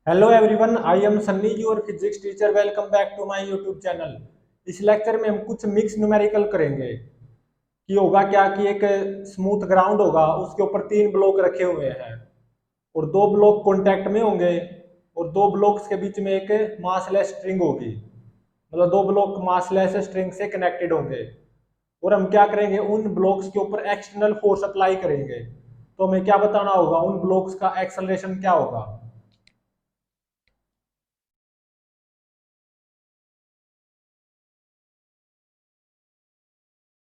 Hello everyone, I am Sunny, your physics teacher. Welcome back to my YouTube channel. इस lecture में हम कुछ mix numerical करेंगे। कि होगा क्या कि एक स्मूथ ग्राउंड होगा, उसके ऊपर तीन ब्लॉक रखे हुए हैं और दो ब्लॉक कांटेक्ट में होंगे और दो ब्लॉक्स के बीच में एक मासलेस स्ट्रिंग होगी। मतलब दो ब्लॉक मासलेस स्ट्रिंग से कनेक्टेड होंगे और हम क्या करेंगे, उन ब्लॉक्स के ऊपर एक्सटर्नल फोर्स अप्लाई करेंगे। तो हमें क्या बताना होगा, उन ब्लॉक्स का एक्सेलरेशन क्या होगा।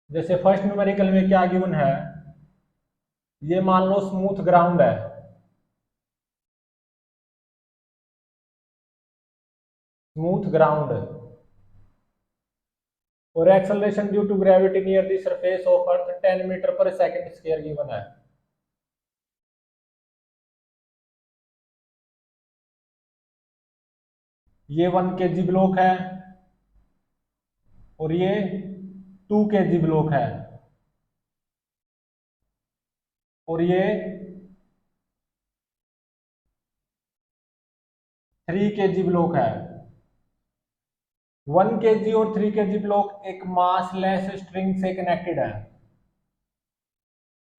जैसे फर्स्ट न्यूमेरिकल में क्या गिवन है, ये मान लो स्मूथ ग्राउंड है। स्मूथ ग्राउंड और acceleration due to gravity near the surface of earth 10 metre per second square given है। ये 1 kg ब्लॉक है और ये 2 kg ब्लॉक है और ये 3 kg ब्लॉक है। 1 kg और 3 kg ब्लॉक एक मासलेस स्ट्रिंग से कनेक्टेड है।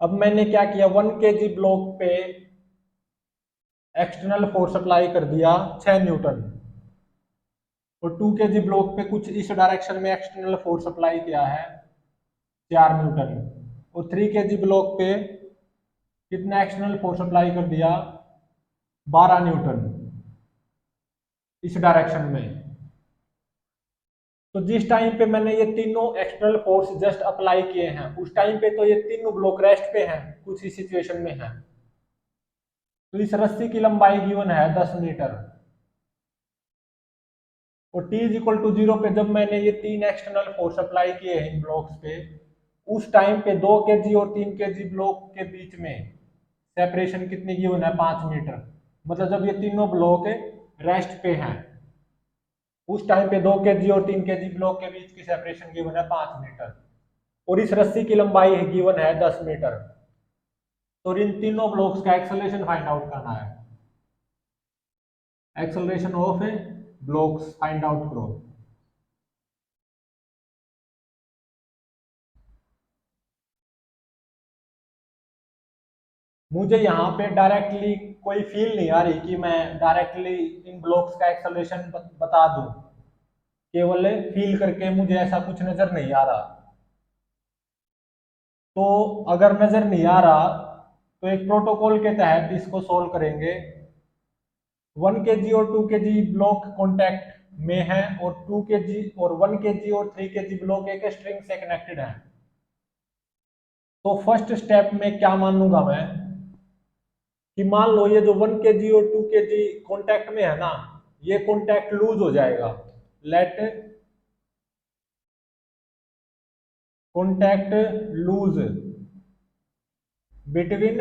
अब मैंने क्या किया, 1 kg ब्लॉक पे एक्सटर्नल फोर्स अप्लाई कर दिया 6 न्यूटन और 2 kg ब्लॉक पे कुछ इस डायरेक्शन में एक्सटर्नल फोर्स अप्लाई किया है 4 न्यूटन और 3 kg ब्लॉक पे कितना एक्सटर्नल फोर्स अप्लाई कर दिया, 12 न्यूटन इस डायरेक्शन में। तो जिस टाइम पे मैंने ये तीनों एक्सटर्नल फोर्स जस्ट अप्लाई किए हैं, उस टाइम पे तो ये तीनों ब्लॉक रेस्ट पे हैं, कुछ ही सिचुएशन में है। तो इस रस्सी की लंबाई गिवन है 10 मीटर और t इज इक्वल टू 0 पे जब मैंने ये तीन एक्सटर्नल फोर्स अप्लाई किए हैं इन ब्लॉक्स पे, उस टाइम पे 2 kg और 3 kg ब्लॉक के बीच में सेपरेशन कितनी गिवन है, 5 मीटर। मतलब जब ये तीनों ब्लॉक रेस्ट पे हैं, उस टाइम पे 2 kg और 3 kg ब्लॉक के बीच की सेपरेशन गिवन है 5 मीटर और इस रस्सी की लंबाई गिवन है 10 मीटर। तो इन तीनों ब्लॉक्स का एक्सेलरेशन फाइंड आउट करना है। Acceleration of blocks find out करो। मुझे यहाँ पे डायरेक्टली कोई फील नहीं आ रही कि मैं डायरेक्टली इन ब्लॉक्स का एक्सेलरेशन बता दूं। केवल फील करके मुझे ऐसा कुछ नजर नहीं आ रहा। तो अगर नजर नहीं आ रहा तो एक प्रोटोकॉल के तहत इसको सोल्व करेंगे। 1 kg और 2 kg ब्लॉक कॉन्टैक्ट में है और 2 kg और 1 kg और 3 kg ब्लॉक एक स्ट्रिंग से कनेक्टेड है। तो फर्स्ट स्टेप में क्या मानूंगा मैं कि मान लो ये जो 1 kg और 2 kg कॉन्टैक्ट में है ना, ये कॉन्टैक्ट लूज हो जाएगा। Let contact loose between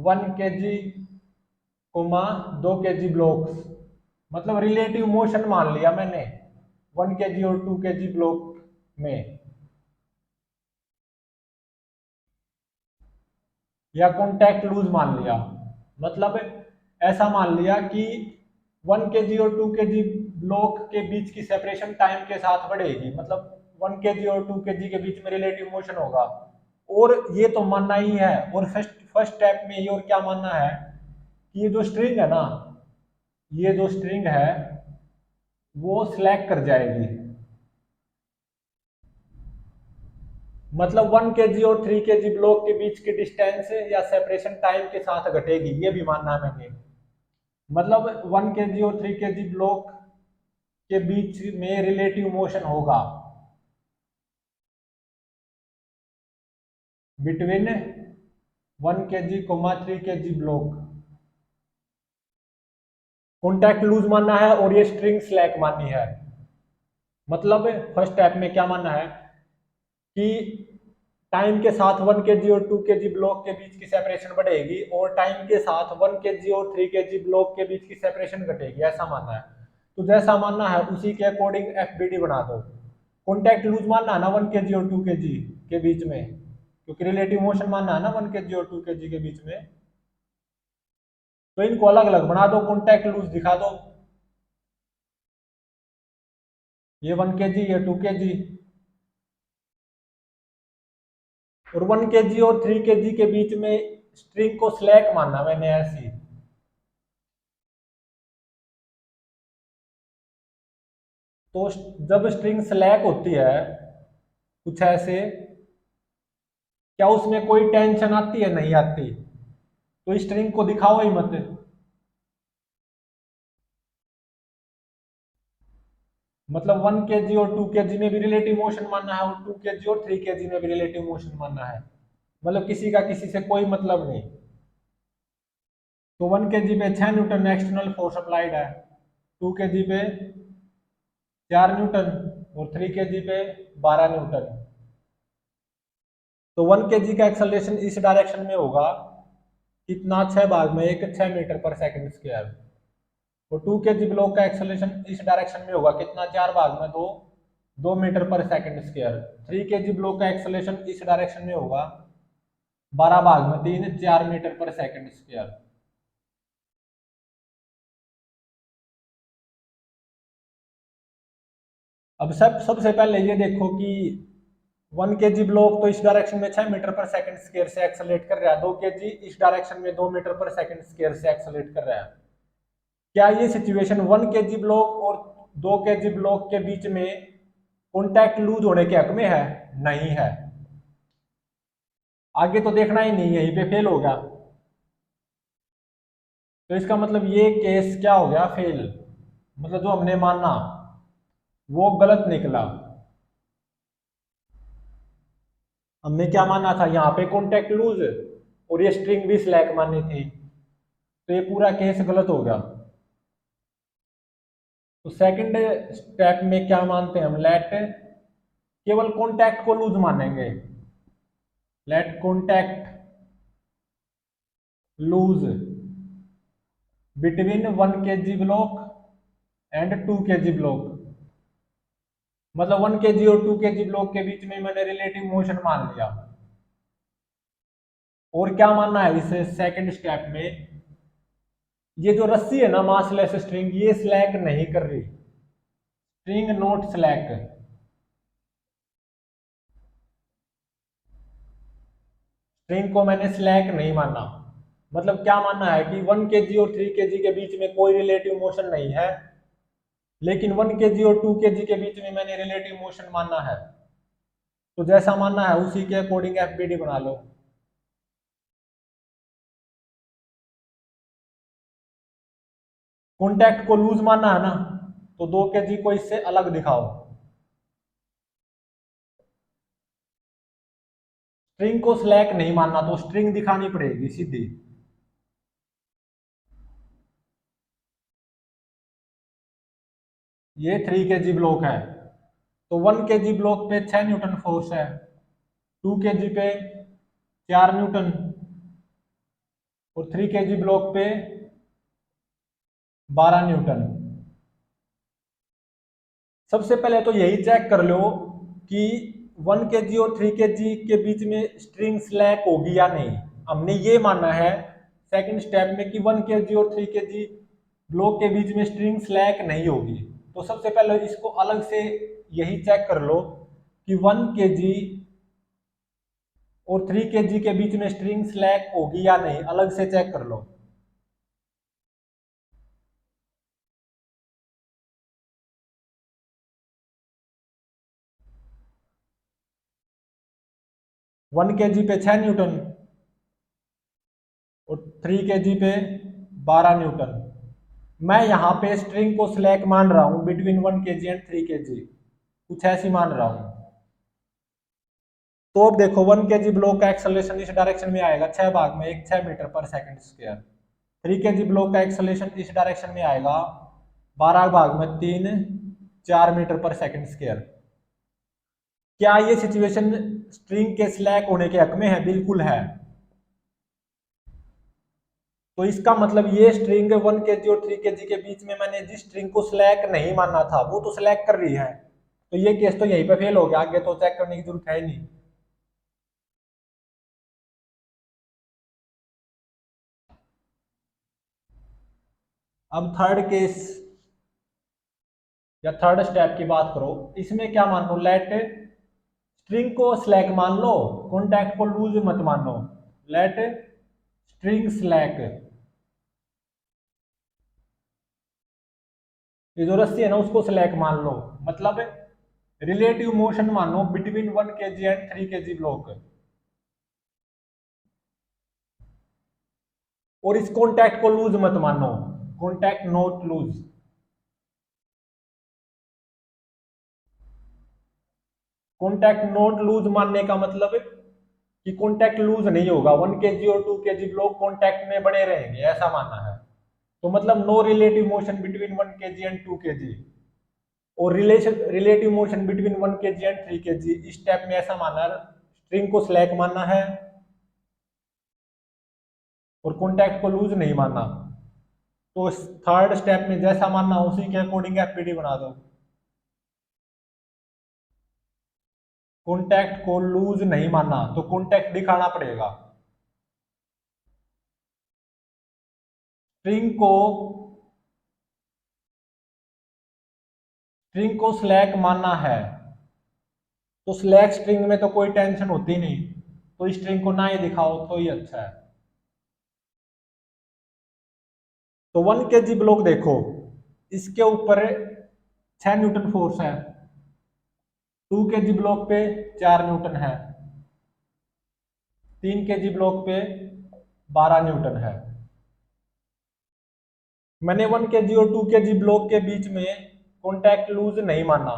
1 kg comma 2 kg blocks. मतलब रिलेटिव मोशन मान लिया मैंने 1 kg और 2 kg ब्लॉक में, या कॉन्टैक्ट लूज मान लिया। मतलब ऐसा मान लिया कि 1 kg और 2 kg ब्लॉक के बीच की सेपरेशन टाइम के साथ बढ़ेगी। मतलब 1 kg और 2 kg के बीच में रिलेटिव मोशन होगा। और ये तो मानना ही है। और फर्स्ट फर्स्ट स्टेप में ये और क्या मानना है कि ये जो स्ट्रिंग है ना, ये जो स्ट्रिंग है वो स्लैक कर जाएगी। मतलब 1 kg और 3 kg ब्लॉक के बीच की डिस्टेंस या सेपरेशन टाइम के साथ घटेगी, ये भी मानना है मैंने। मतलब 1 kg और 3 kg ब्लॉक के बीच में रिलेटिव मोशन होगा between 1 kg 3 kg block. Contact loose मानना है और ये स्ट्रिंग स्लैक माननी है। मतलब फर्स्ट स्टेप में क्या मानना है कि टाइम के साथ 1 kg और 2 kg ब्लॉक के बीच की सेपरेशन बढ़ेगी और टाइम के साथ 1 kg और 3 kg ब्लॉक के बीच की सेपरेशन घटेगी, ऐसा मानना है। तो जैसा मानना है उसी के अकॉर्डिंग एफबीडी बना दो। कॉन्टैक्ट लूज मानना है ना 1 kg और 2 kg के बीच में, क्योंकि रिलेटिव मोशन मानना है ना 1 kg और 2 kg के बीच में। तो इनको अलग अलग बना दो, कॉन्टैक्ट लूज दिखा दो, ये 1 kg, ये 2 kg, और 1 kg और 3 kg के बीच में स्ट्रिंग को स्लैक मानना मैंने ऐसी। तो जब स्ट्रिंग स्लैक होती है कुछ ऐसे, क्या उसमें कोई टेंशन आती है? नहीं आती। तो स्ट्रिंग को दिखाओ ही मत। मतलब 1 kg और 2 kg में भी रिलेटिव मोशन मानना है, और 2 kg और 3 kg में भी रिलेटिव मोशन मानना है। मतलब किसी का किसी से कोई मतलब नहीं। तो 1 kg पे 6 न्यूटन एक्सटर्नल फोर्स अप्लाइड है, 2 kg पे 4 न्यूटन, और 3 kg पे 12 न्यूटन। तो 1 kg का एक्सेलरेशन इस डायरेक्शन में होगा कितना? 6/1, 6 मीटर पर सेकंड स्क्वायर। और 2 kg ब्लॉक का एक्सेलरेशन इस डायरेक्शन में होगा कितना? 4/2, 2 metre per second square. 3 kg block का एक्सेलरेशन इस डायरेक्शन में होगा 12/3, 4 मीटर पर सेकंड स्क्वायर। अब सबसे पहले ये देखो कि 1 kg ब्लॉक तो इस डायरेक्शन में 6 मीटर पर सेकंड स्क्वायर से एक्सेलरेट कर रहा है, 2 kg इस डायरेक्शन में 2 मीटर पर सेकंड स्क्वायर से एक्सेलरेट कर रहा है। क्या ये सिचुएशन 1 kg ब्लॉक और 2 kg ब्लॉक के बीच में कॉन्टैक्ट लूज होने के हक में है? नहीं है। आगे तो देखना ही नहीं, यहीं पे फेल होगा। तो इसका मतलब ये केस क्या हो गया? फेल। मतलब जो हमने माना वो गलत निकला। हमने क्या माना था? यहाँ पे कॉन्टैक्ट लूज और ये स्ट्रिंग भी स्लैक मानी थी, तो ये पूरा केस गलत हो गया। तो सेकंड स्टेप में क्या मानते हैं हम? लेट केवल कॉन्टैक्ट को लूज मानेंगे। Let contact loose between 1 kg block and 2 kg block. मतलब 1 kg और 2 kg ब्लॉक के बीच में मैंने रिलेटिव मोशन मान लिया। और क्या मानना है इस सेकंड स्टेप में? ये जो रस्सी है ना, मासलेस स्ट्रिंग, ये स्लैक नहीं कर रही। String not slack. स्ट्रिंग को मैंने स्लैक नहीं माना। मतलब क्या मानना है कि 1 kg और 3 kg के बीच में कोई रिलेटिव मोशन नहीं है, लेकिन 1 kg और 2 kg के बीच में मैंने रिलेटिव मोशन माना है। तो जैसा मानना है उसी के अकॉर्डिंग एफबीडी बना लो। कॉन्टैक्ट को लूज मानना है ना, तो 2 kg को इससे अलग दिखाओ। स्ट्रिंग को स्लैक नहीं मानना, तो स्ट्रिंग दिखानी पड़ेगी सीधी। ये 3 kg ब्लॉक है, तो 1 kg ब्लॉक पे 6 न्यूटन फोर्स है, 2 kg पे 4 न्यूटन, और 3 kg ब्लॉक पे 12 न्यूटन। सबसे पहले तो यही चेक कर लो कि 1 kg और 3 kg के बीच में स्ट्रिंग स्लैक होगी या नहीं। हमने ये माना है सेकंड स्टेप में कि 1 kg और 3 kg ब्लॉक के बीच में स्ट्रिंग स्लैक नहीं होगी। तो सबसे पहले इसको अलग से यही चेक कर लो कि 1 kg और 3 kg के बीच में स्ट्रिंग स्लैक होगी या नहीं, अलग से चेक कर लो। वन के जी पे 6 न्यूटन और 3 kg पे 12 न्यूटन। मैं यहाँ पे स्ट्रिंग को स्लैक मान रहा हूँ बिटवीन 1 kg एंड 3 kg, कुछ ऐसी मान रहा हूँ। तो अब देखो 1 kg ब्लॉक का एक्सेलरेशन इस डायरेक्शन में आएगा 6/1, 6 metre per second square. 3 kg block का एक्सेलरेशन इस डायरेक्शन में आएगा 12/3, 4 मीटर पर सेकंड स्क्वायर। क्या ये सिचुएशन स्ट्रिंग के स्लैक होने के हक में है? बिल्कुल है। तो इसका मतलब ये स्ट्रिंग 1 kg और 3 kg के बीच में मैंने जिस स्ट्रिंग को स्लैक नहीं माना था वो तो स्लैक कर रही है। तो ये केस तो यहीं पे फेल हो गया, आगे तो चेक करने की जरूरत है नहीं। अब थर्ड केस या थर्ड स्टेप की बात करो, इसमें क्या मान लो, लेट स्ट्रिंग को स्लैक मान लो, कॉन्टैक्ट को लूज मत मानो। लेट स्ट्रिंग स्लैक, ये जो रस्सी है ना उसको स्लैक मान लो, मतलब रिलेटिव मोशन मानो between 1 kg and 3 kg block. और इस कॉन्टैक्ट को लूज मत मानो, contact not lose. Contact not lose मानने का मतलब कि कॉन्टैक्ट लूज नहीं होगा, 1 kg और 2 kg ब्लॉक कॉन्टैक्ट में बने रहेंगे, ऐसा मानना है। तो मतलब no relative motion between 1 kg and 2 kg, और relative motion between 1 kg and 3 kg, इस स्टेप में ऐसा मानना है, स्ट्रिंग को स्लैक मानना है और कॉन्टैक्ट को लूज नहीं मानना। तो थर्ड स्टेप में जैसा मानना उसी के अकॉर्डिंग एफपीडी बना दो। कॉन्टैक्ट को लूज नहीं मानना तो कॉन्टैक्ट दिखाना पड़ेगा। स्ट्रिंग को स्लैक मानना है, तो स्लैक स्ट्रिंग में तो कोई टेंशन होती नहीं, तो स्ट्रिंग को ना ही दिखाओ तो ही अच्छा है। तो 1 kg ब्लॉक देखो, इसके ऊपर 6 न्यूटन फोर्स है, 2 kg ब्लॉक पे 4 न्यूटन है, 3 kg ब्लॉक पे 12 न्यूटन है। मैंने 1 kg और 2 kg ब्लॉक के बीच में कॉन्टैक्ट लूज नहीं माना,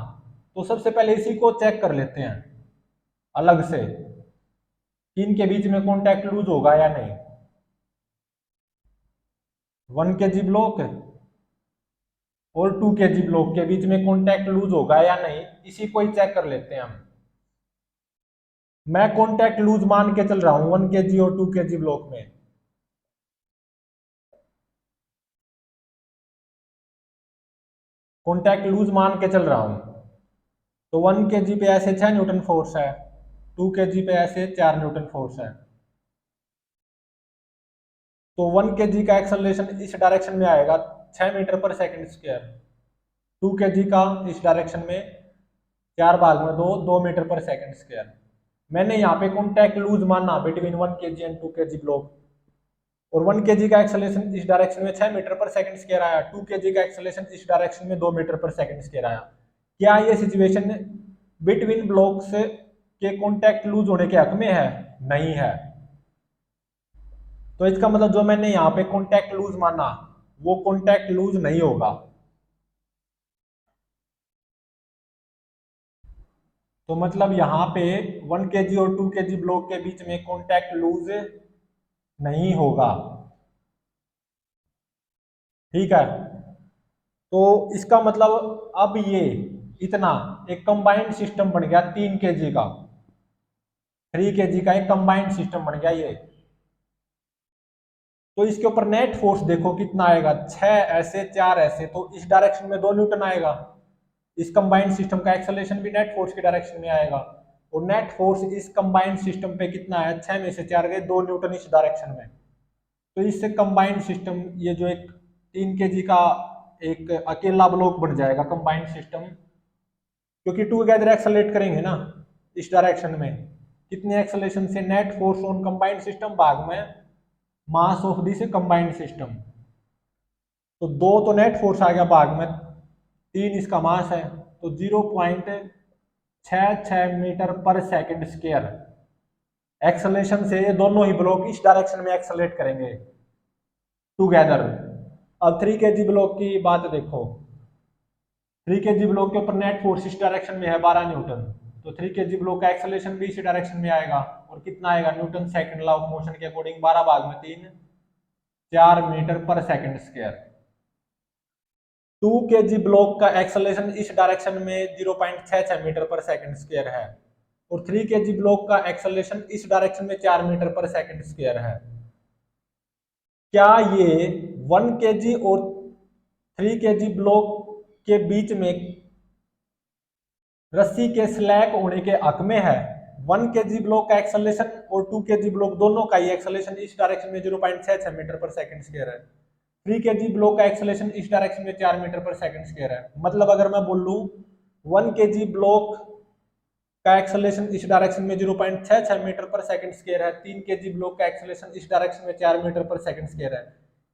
तो सबसे पहले इसी को चेक कर लेते हैं अलग से कि इनके बीच में कॉन्टैक्ट लूज होगा या नहीं। 1 kg ब्लॉक और 2 kg ब्लॉक के बीच में कॉन्टैक्ट लूज होगा या नहीं, इसी को ही चेक कर लेते हैं हम। मैं कॉन्टैक्ट लूज मान के चल रहा हूं 1 kg और 2 kg ब्लॉक में। कॉन्टैक्ट लूज मान के चल रहा हूं, तो 1 kg पे ऐसे 6 न्यूटन फोर्स है, 2 kg पे ऐसे 4 न्यूटन फोर्स है। तो 1 kg का एक्सेलरेशन इस डायरेक्शन में आएगा 6 metre per second square, 2 kg का इस डायरेक्शन में 4 भाग में 2 2 मीटर पर सेकंड स्क्वायर। मैंने यहाँ पे कॉन्टैक्ट लूज माना between 1 kg and 2 kg block, और 1 kg का एक्सेलरेशन इस डायरेक्शन में 6 मीटर पर सेकंड स्क्वायर आया, 2 kg का एक्सेलरेशन इस डायरेक्शन में 2 मीटर पर सेकंड स्क्वायर आया। क्या ये सिचुएशन बिटवीन ब्लॉक्स के कॉन्टैक्ट लूज होने के हक में है? नहीं है। तो इसका मतलब जो मैंने यहाँ पे कॉन्टैक्ट लूज माना वो कॉन्टैक्ट लूज नहीं होगा। तो मतलब यहाँ पे 1 kg और 2 kg ब्लॉक के बीच में कॉन्टैक्ट लूज नहीं होगा। ठीक है, तो इसका मतलब अब ये इतना एक कंबाइंड सिस्टम बन गया 3 kg का, 3 kg का एक कंबाइंड सिस्टम बन गया ये। तो इसके ऊपर नेट फोर्स देखो कितना आएगा, 6 ऐसे 4 ऐसे, तो इस डायरेक्शन में 2 न्यूटन आएगा। इस कंबाइंड सिस्टम का एक्सेलरेशन भी नेट फोर्स के डायरेक्शन में आएगा, और नेट फोर्स इस कंबाइंड सिस्टम पे कितना है, 6 में से 4 गए, 2 न्यूटन इस डायरेक्शन में। तो इससे कंबाइंड सिस्टम, ये जो एक 3 kg का एक अकेला ब्लॉक बन जाएगा कंबाइंड सिस्टम, क्योंकि टूगेदर एक्सेलरेट करेंगे ना इस डायरेक्शन में। कितने एक्सेलरेशन से, net force on combined system भाग में mass of this combined system. तो 2 तो नेट फोर्स आ गया भाग में, 3 इसका मास है, तो 0.66 metre per second square acceleration से ये दोनों ही ब्लॉक इस डायरेक्शन में एक्सेलरेट करेंगे टूगेदर। अब 3 kg ब्लॉक की बात देखो, 3 kg ब्लॉक के ऊपर नेट फोर्स इस डायरेक्शन में है 12 न्यूटन, तो 3 kg ब्लॉक का एक्सेलरेशन भी इसी डायरेक्शन में आएगा, और कितना आएगा, Newton second law of motion के अकॉर्डिंग 12 भाग में 3, 4 metre per second square. 2 kg block का एक्सेलरेशन इस डायरेक्शन में 0.66 मीटर पर सेकंड स्क्वायर है, और 3 kg ब्लॉक का एक्सेलरेशन इस डायरेक्शन में 4 मीटर पर सेकंड स्क्वायर है। क्या ये 1 kg और 3 kg ब्लॉक के बीच में रस्सी के स्लैक होने के हक में है? 1 kg ब्लॉक का एक्सेलरेशन और 2 kg ब्लॉक दोनों का ही एक्सेलरेशन इस डायरेक्शन में 0.66 मीटर पर सेकंड स्क्वायर है। 3 kg ब्लॉक का एक्सेलरेशन इस डायरेक्शन में 4 मीटर पर सेकंड स्क्वायर है। मतलब अगर मैं बोल लूं 1 kg ब्लॉक का एक्सेलरेशन इस डायरेक्शन में 0.66 मीटर पर सेकंड स्क्वायर है, 3 kg ब्लॉक का एक्सेलरेशन इस डायरेक्शन में 4 मीटर पर सेकंड स्क्वायर है।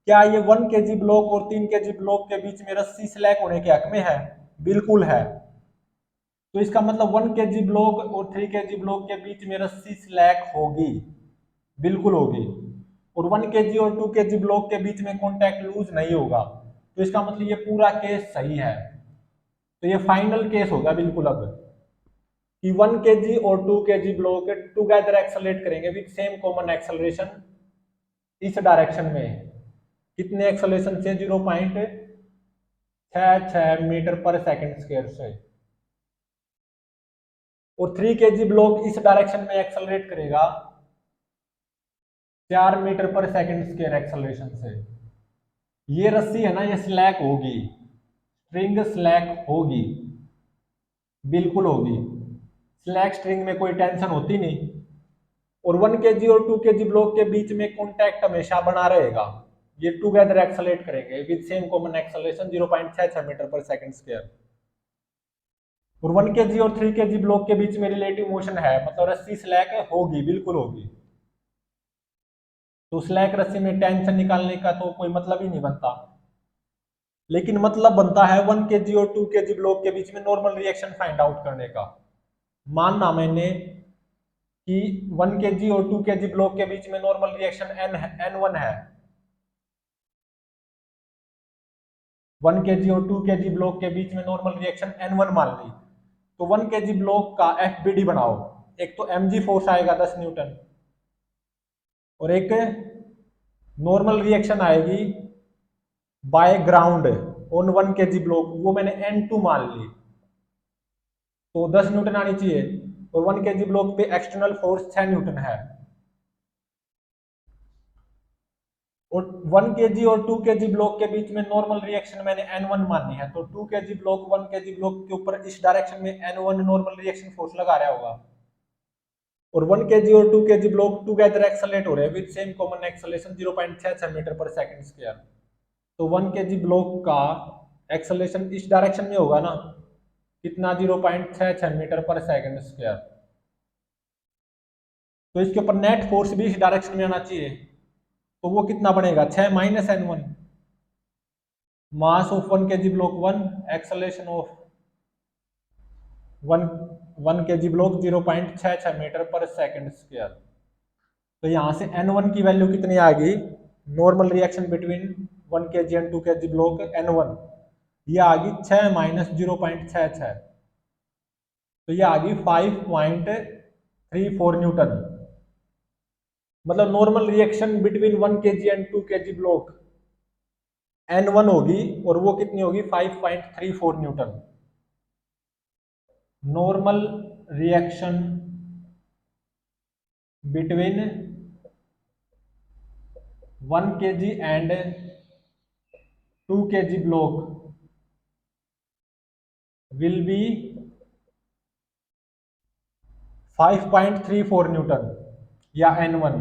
क्या ये 1 kg ब्लॉक और 3 kg ब्लॉक के बीच में रस्सी स्लैक होने के हक में है? बिल्कुल है। तो इसका मतलब 1 kg ब्लॉक और 3 kg ब्लॉक के बीच में रस्सी स्लैक होगी, बिल्कुल होगी। और 1 kg और 2 kg ब्लॉक के बीच में कॉन्टैक्ट लूज नहीं होगा। तो इसका मतलब ये पूरा केस सही है। तो ये फाइनल केस होगा बिल्कुल अब कि 1 kg और 2 kg ब्लॉक टुगेदर एक्सेलरेट करेंगे विद सेम कॉमन एक्सेलरेशन इस डायरेक्शन में। कितने एक्सेलरेशन से? 0.66 मीटर पर सेकंड स्क्वायर से। और 3 kg ब्लॉक इस डायरेक्शन में एक्सेलरेट करेगा 4 metre per second square acceleration से। ये रस्सी है ना, ये स्लैक होगी, स्ट्रिंग स्लैक होगी, बिल्कुल होगी। स्लैक स्ट्रिंग में कोई टेंशन होती नहीं। और 1 kg और 2 kg ब्लॉक के बीच में कॉन्टैक्ट हमेशा बना रहेगा। ये टुगेदर एक्सेलरेट करेंगे with same common acceleration 0.66 metre per second square. और 1 kg और 3 kg ब्लॉक के बीच में रिलेटिव मोशन है, मतलब रस्सी स्लैक होगी, बिल्कुल होगी। तो स्लैक रस्सी में टेंशन निकालने का तो कोई मतलब ही नहीं बनता। लेकिन मतलब बनता है 1 kg और 2 kg ब्लॉक के बीच में नॉर्मल रिएक्शन फाइंड आउट करने का। मानना मैंने कि 1 kg और 2 kg ब्लॉक के बीच में नॉर्मल रिएक्शन N1 है। 1 kg और 2 kg ब्लॉक के बीच में नॉर्मल रिएक्शन N1 मान ली। तो 1 kg ब्लॉक का FBD बनाओ। एक तो mg फोर्स आएगा 10 न्यूटन, और एक नॉर्मल रिएक्शन आएगी by ground on 1 kg block, वो मैंने N2 मान ली, तो 10 न्यूटन आनी चाहिए। और 1 kg ब्लॉक पे एक्सटर्नल फोर्स 6 न्यूटन है। और 1 kg और 2 kg ब्लॉक के बीच में नॉर्मल रिएक्शन मैंने N1 मानी है। तो 2 kg ब्लॉक 1 kg ब्लॉक के ऊपर इस डायरेक्शन में N1 नॉर्मल रिएक्शन फोर्स लगा रहा होगा। और 1 kg और 2 kg ब्लॉक टुगेदर एक्सेलरेट हो रहे हैं with same common acceleration 0.66 metre per second square. तो 1 kg ब्लॉक का एक्सेलरेशन इस डायरेक्शन में होगा ना, कितना? 0.66 मीटर पर सेकंड स्क्वायर। तो इसके ऊपर नेट फोर्स भी इस डायरेक्शन में आना चाहिए। तो वो कितना बनेगा? 6 minus N1। Mass of 1 kg block 1, acceleration of 1 kg block 0.66 metre per second square. तो यहां से N1 की वैल्यू कितनी आ गई? Normal reaction between 1 kg and 2 kg block N1, ये आ गई 6 माइनस 0.66, तो ये आ गई 5.34 न्यूटन। मतलब normal reaction between 1 kg and 2 kg block N1 होगी, और वो कितनी होगी? 5.34 Newton. Normal reaction between 1 kg and 2 kg block will be 5.34 Newton या N1।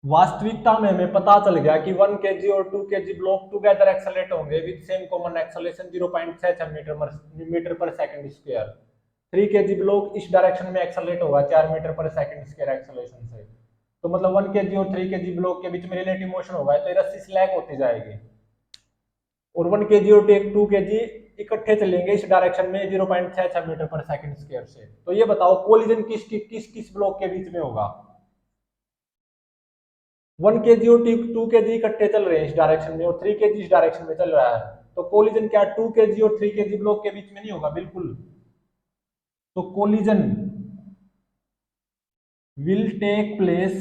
वास्तविकता में हमें पता चल गया कि 1 kg और 2 kg ब्लॉक टुगेदर एक्सेलरेट होंगे with same common acceleration 0.66 metre per second square. 3 kg block इस डायरेक्शन में एक्सेलरेट होगा 4 metre per second square acceleration से। तो मतलब 1 kg और 3 kg ब्लॉक के बीच में रिलेटिव मोशन होगा, तो ये रस्सी स्लैक होती जाएगी। और 1 kg और 2 kg इकट्ठे चलेंगे इस डायरेक्शन में 0.66 मीटर पर सेकंड स्क्वायर से। तो ये बताओ कोलिजन किस किस किस ब्लॉक के बीच में होगा? 1 kg और 2 kg इकट्ठे चल रहे हैं इस डायरेक्शन में, और 3 kg इस डायरेक्शन में चल रहा है। तो कोलिजन क्या 2 kg और 3 kg ब्लॉक के बीच में नहीं होगा? बिल्कुल। तो collision will take place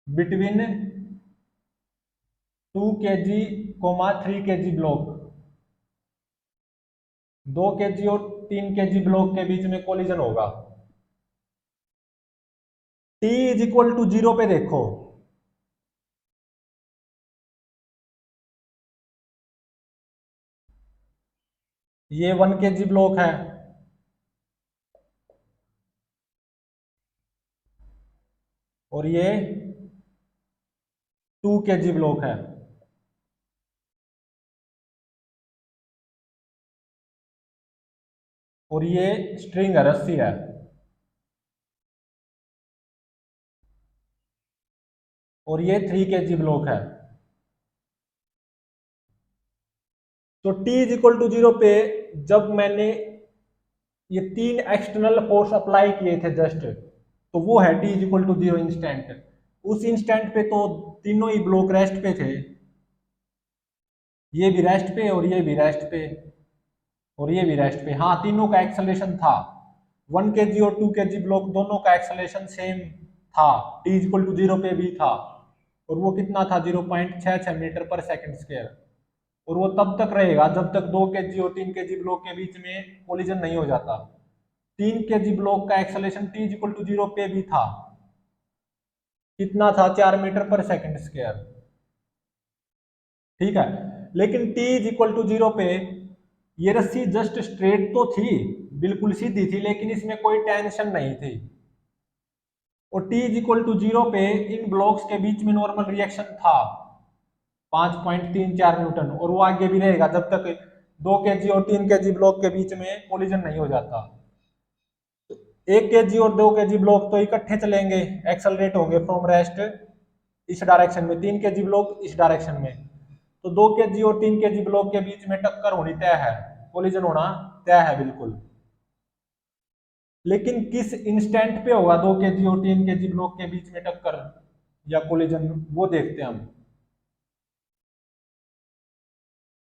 between 2 kg, 3 kg block. 2 kg और 3 kg ब्लॉक के बीच में कोलिजन होगा। t इज इक्वल टू 0 पे देखो, ये 1 kg ब्लॉक है और ये 2 kg ब्लॉक है। और ये स्ट्रिंग है, रस्सी है। और ये 3 kg ब्लॉक है। तो t इज इक्वल टू 0 पे जब मैंने ये 3 एक्सटर्नल फोर्स अप्लाई किए थे जस्ट, तो वो है t is equal to 0 instant. उस इंस्टेंट पे तो तीनों ही ब्लॉक रेस्ट पे थे, ये भी रेस्ट पे और ये भी रेस्ट पे और ये भी रेस्ट पे। हाँ, तीनों का एक्सेलरेशन था 1 kg और 2 kg ब्लॉक, दोनों का एक्सेलरेशन सेम था, t इक्वल टू 0 पे भी था। और वो कितना था, 0.66 मीटर पर सेकंड स्क्वायर। और वो तब तक रहेगा जब तक 2 kg और 3 kg ब्लॉक के बीच में कोलिजन नहीं हो जाता। 3 kg ब्लॉक का एक्सेलरेशन t इक्वल टू 0 पे भी था, कितना था, 4 मीटर पर सेकंड स्क्वायर। ठीक है, लेकिन t इक्वल टू 0 पे ये रस्सी जस्ट स्ट्रेट तो थी, बिल्कुल सीधी थी, लेकिन इसमें कोई टेंशन नहीं थी। और t इक्वल टू 0 पे इन ब्लॉक्स के बीच में नॉर्मल रिएक्शन था 5.34 न्यूटन, और वो आगे भी रहेगा जब तक 2 kg और 3 kg ब्लॉक के बीच में कोलिजन नहीं हो जाता। 1 kg और 2 kg ब्लॉक तो इकट्ठे चलेंगे, एक्सेलरेट होंगे फ्रॉम रेस्ट इस डायरेक्शन में, 3 kg ब्लॉक इस डायरेक्शन में। तो 2 kg और 3 kg ब्लॉक के बीच में टक्कर होनी तय है, कोलिजन होना तय है बिल्कुल। लेकिन किस इंस्टेंट पे होगा 2 kg और 3 kg ब्लॉक के बीच में टक्कर या कोलिजन, वो देखते हैं हम।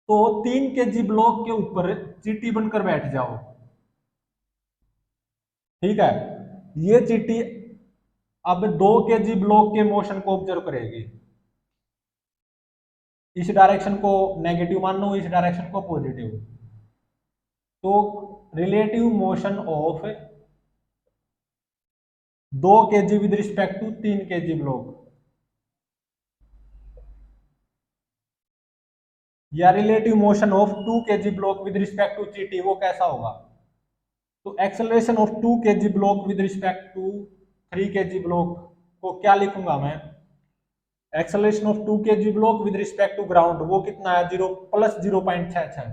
तो 3 kg ब्लॉक के ऊपर चीटी बनकर बैठ जाओ। ठीक है, ये चीटी अब 2 kg ब्लॉक के मोशन को ऑब्जर्व करेगी। इस डायरेक्शन को नेगेटिव मान लो, इस डायरेक्शन को पॉजिटिव। तो relative motion of 2 kg with respect to 3 kg block, या relative motion of 2 kg block with respect to चीटी, वो कैसा होगा। तो acceleration of 2 kg block with respect to 3 kg block को क्या लिखूंगा मैं, acceleration of 2 kg block with respect to ground, वो कितना है, 0 plus 0.66,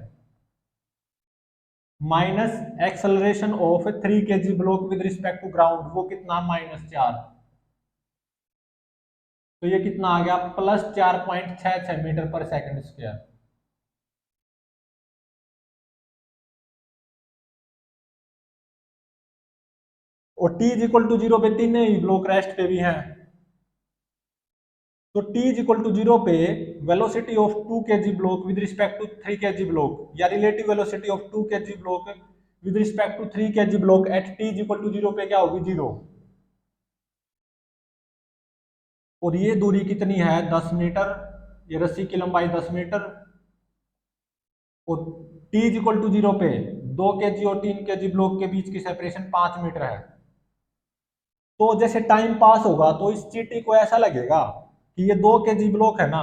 minus acceleration of 3 kg block with respect to ground, वो कितना, -4। तो ये कितना आ गया, plus 4.66 metre per second square. और t इज इक्वल टू 0 पे तीनों ही ब्लॉक रेस्ट पे भी हैं। तो t इज इक्वल टू 0 पे velocity of 2 kg block with respect to 3 kg block, या relative velocity of 2 kg block with respect to 3 kg block at t is equal to 0 पे क्या होगी, 0। और ये दूरी कितनी है, 10 मीटर, ये रस्सी की लंबाई 10 मीटर। और t इज इक्वल टू 0 पे 2 kg और 3 kg ब्लॉक के बीच की सेपरेशन 5 मीटर है। तो जैसे टाइम पास होगा तो इस चीटी को ऐसा लगेगा कि ये 2 kg ब्लॉक है ना,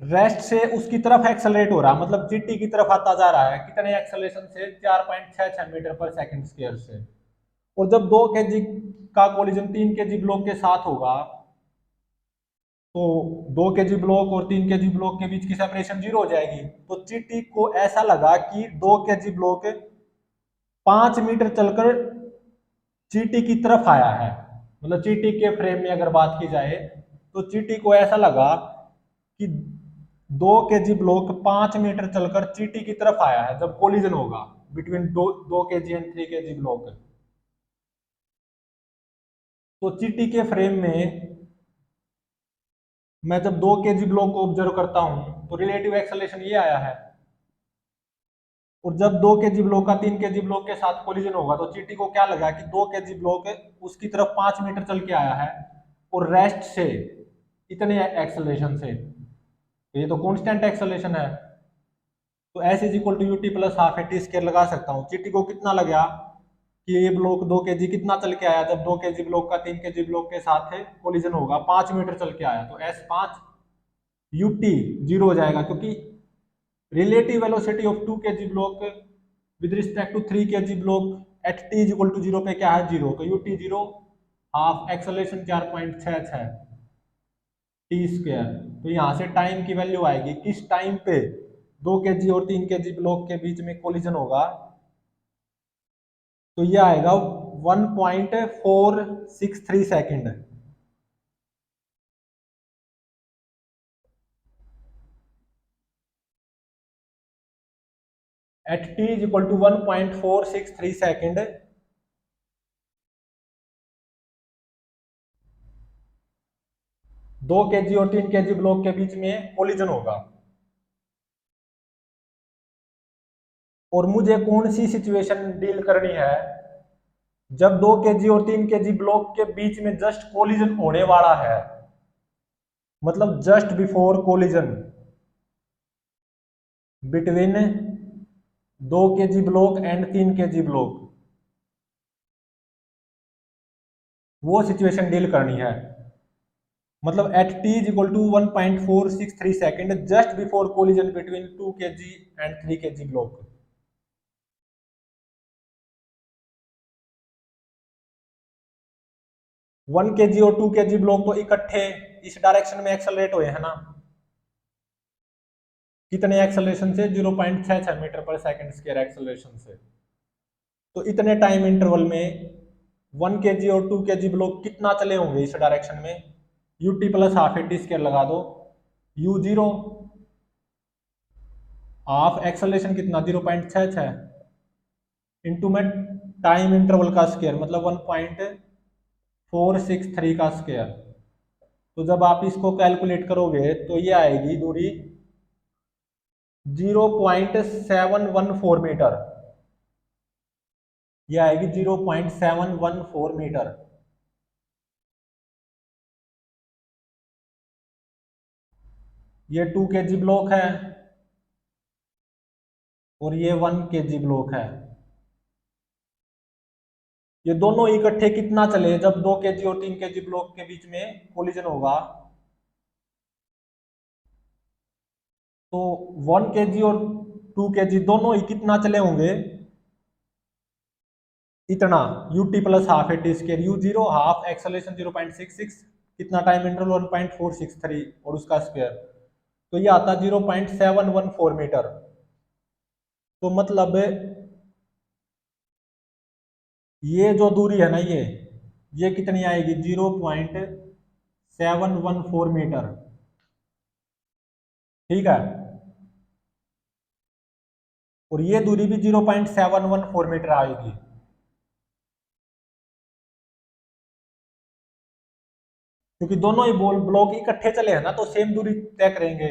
रेस्ट से उसकी तरफ एक्सेलरेट हो रहा, मतलब चीटी की तरफ आता जा रहा है, कितने एक्सेलरेशन से, 4.66 मीटर पर सेकंड स्क्वायर से। और जब 2 kg का कोलिजन 3 kg ब्लॉक के साथ होगा, तो 2 kg ब्लॉक और 3 kg ब्लॉक के बीच की सेपरेशन 0 हो जाएगी। तो चीटी को ऐसा लगा कि 2 kg ब्लॉक 5 मीटर चलकर चीटी की तरफ आया है, मतलब चीटी के फ्रेम में अगर बात की जाए, तो चीटी को ऐसा लगा कि 2 kg ब्लॉक 5 मीटर चलकर चीटी की तरफ आया है जब कोलिजन होगा between 2 kg and 3 kg block. तो चीटी के फ्रेम में मैं जब 2 kg ब्लॉक को ऑब्जर्व करता हूं तो रिलेटिव एक्सेलरेशन ये आया है। और जब 2 kg ब्लॉक का 3 kg ब्लॉक के साथ कोलिजन होगा तो चीटी को क्या लगा कि 2 kg ब्लॉक उसकी तरफ 5 मीटर चल के आया है और रेस्ट से इतने एक्सेलरेशन से, तो ये तो कांस्टेंट एक्सेलरेशन है। तो S is equal to UT plus half A T square लगा सकता हूँ। चीटी को कितना लगा कि ये ब्लॉक 2 kg कितना चल के आया, जब 2 kg ब्लॉक का 3 kg ब्लॉक के साथ कोलिजन होगा 5 मीटर चल के आया, तो S5 UT 0 हो जाएगा, क्योंकि relative velocity of 2 kg block with respect to 3 kg block at t equal to 0 पे क्या है 0, तो UT 0 half acceleration 4.66 T square. तो यहाँ से टाइम की वैल्यू आएगी, किस टाइम पे 2 kg और 3 kg ब्लॉक के बीच में कोलिजन होगा, तो ये आएगा 1.463 second. At t equal to 1.463 second 2 kg और 3 kg ब्लॉक के बीच में कोलिजन होगा। और मुझे कौन सी सिचुएशन डील करनी है, जब 2 kg और 3 kg ब्लॉक के बीच में जस्ट कोलिजन होने वाला है, मतलब just before collision between 2 kg block and 3 kg block, वो सिचुएशन डील करनी है। मतलब at t equal to 1.463 second just before collision between 2 kg and 3 kg block. 1 kg और 2 kg ब्लॉक तो इकट्ठे इस डायरेक्शन में एक्सेलरेट हुए हैं ना, कितने एक्सेलरेशन से 0.66 metre per second square acceleration से। तो इतने टाइम इंटरवल में 1 kg और 2 kg ब्लॉक कितना चले होंगे इस डायरेक्शन में, UT plus half AT square लगा दो, U0 हाफ एक्सेलरेशन कितना 0.66 इंटू में टाइम इंटरवल का स्क्वायर मतलब 1.463 का स्क्वायर। तो जब आप इसको कैलकुलेट करोगे तो ये आएगी दूरी 0.714 मीटर, ये आएगी 0.714 मीटर। ये 2 kg ब्लॉक है और ये 1 kg ब्लॉक है। ये दोनों इकट्ठे कितना चले जब 2 kg और 3 kg ब्लॉक के बीच में कोलिजन होगा, तो 1 kg और 2 kg दोनों ही कितना चले होंगे, इतना UT plus half AT square, U0 half acceleration 0.66, कितना टाइम इंटरवल 1.463 और उसका स्क्वायर, तो ये आता 0.714 मीटर। तो मतलब ये जो दूरी है ना, ये कितनी आएगी 0.714 मीटर, ठीक है। और ये दूरी भी 0.714 मीटर आएगी। क्योंकि दोनों ही बॉल ब्लॉक इकट्ठे चले हैं ना, तो सेम दूरी तय करेंगे।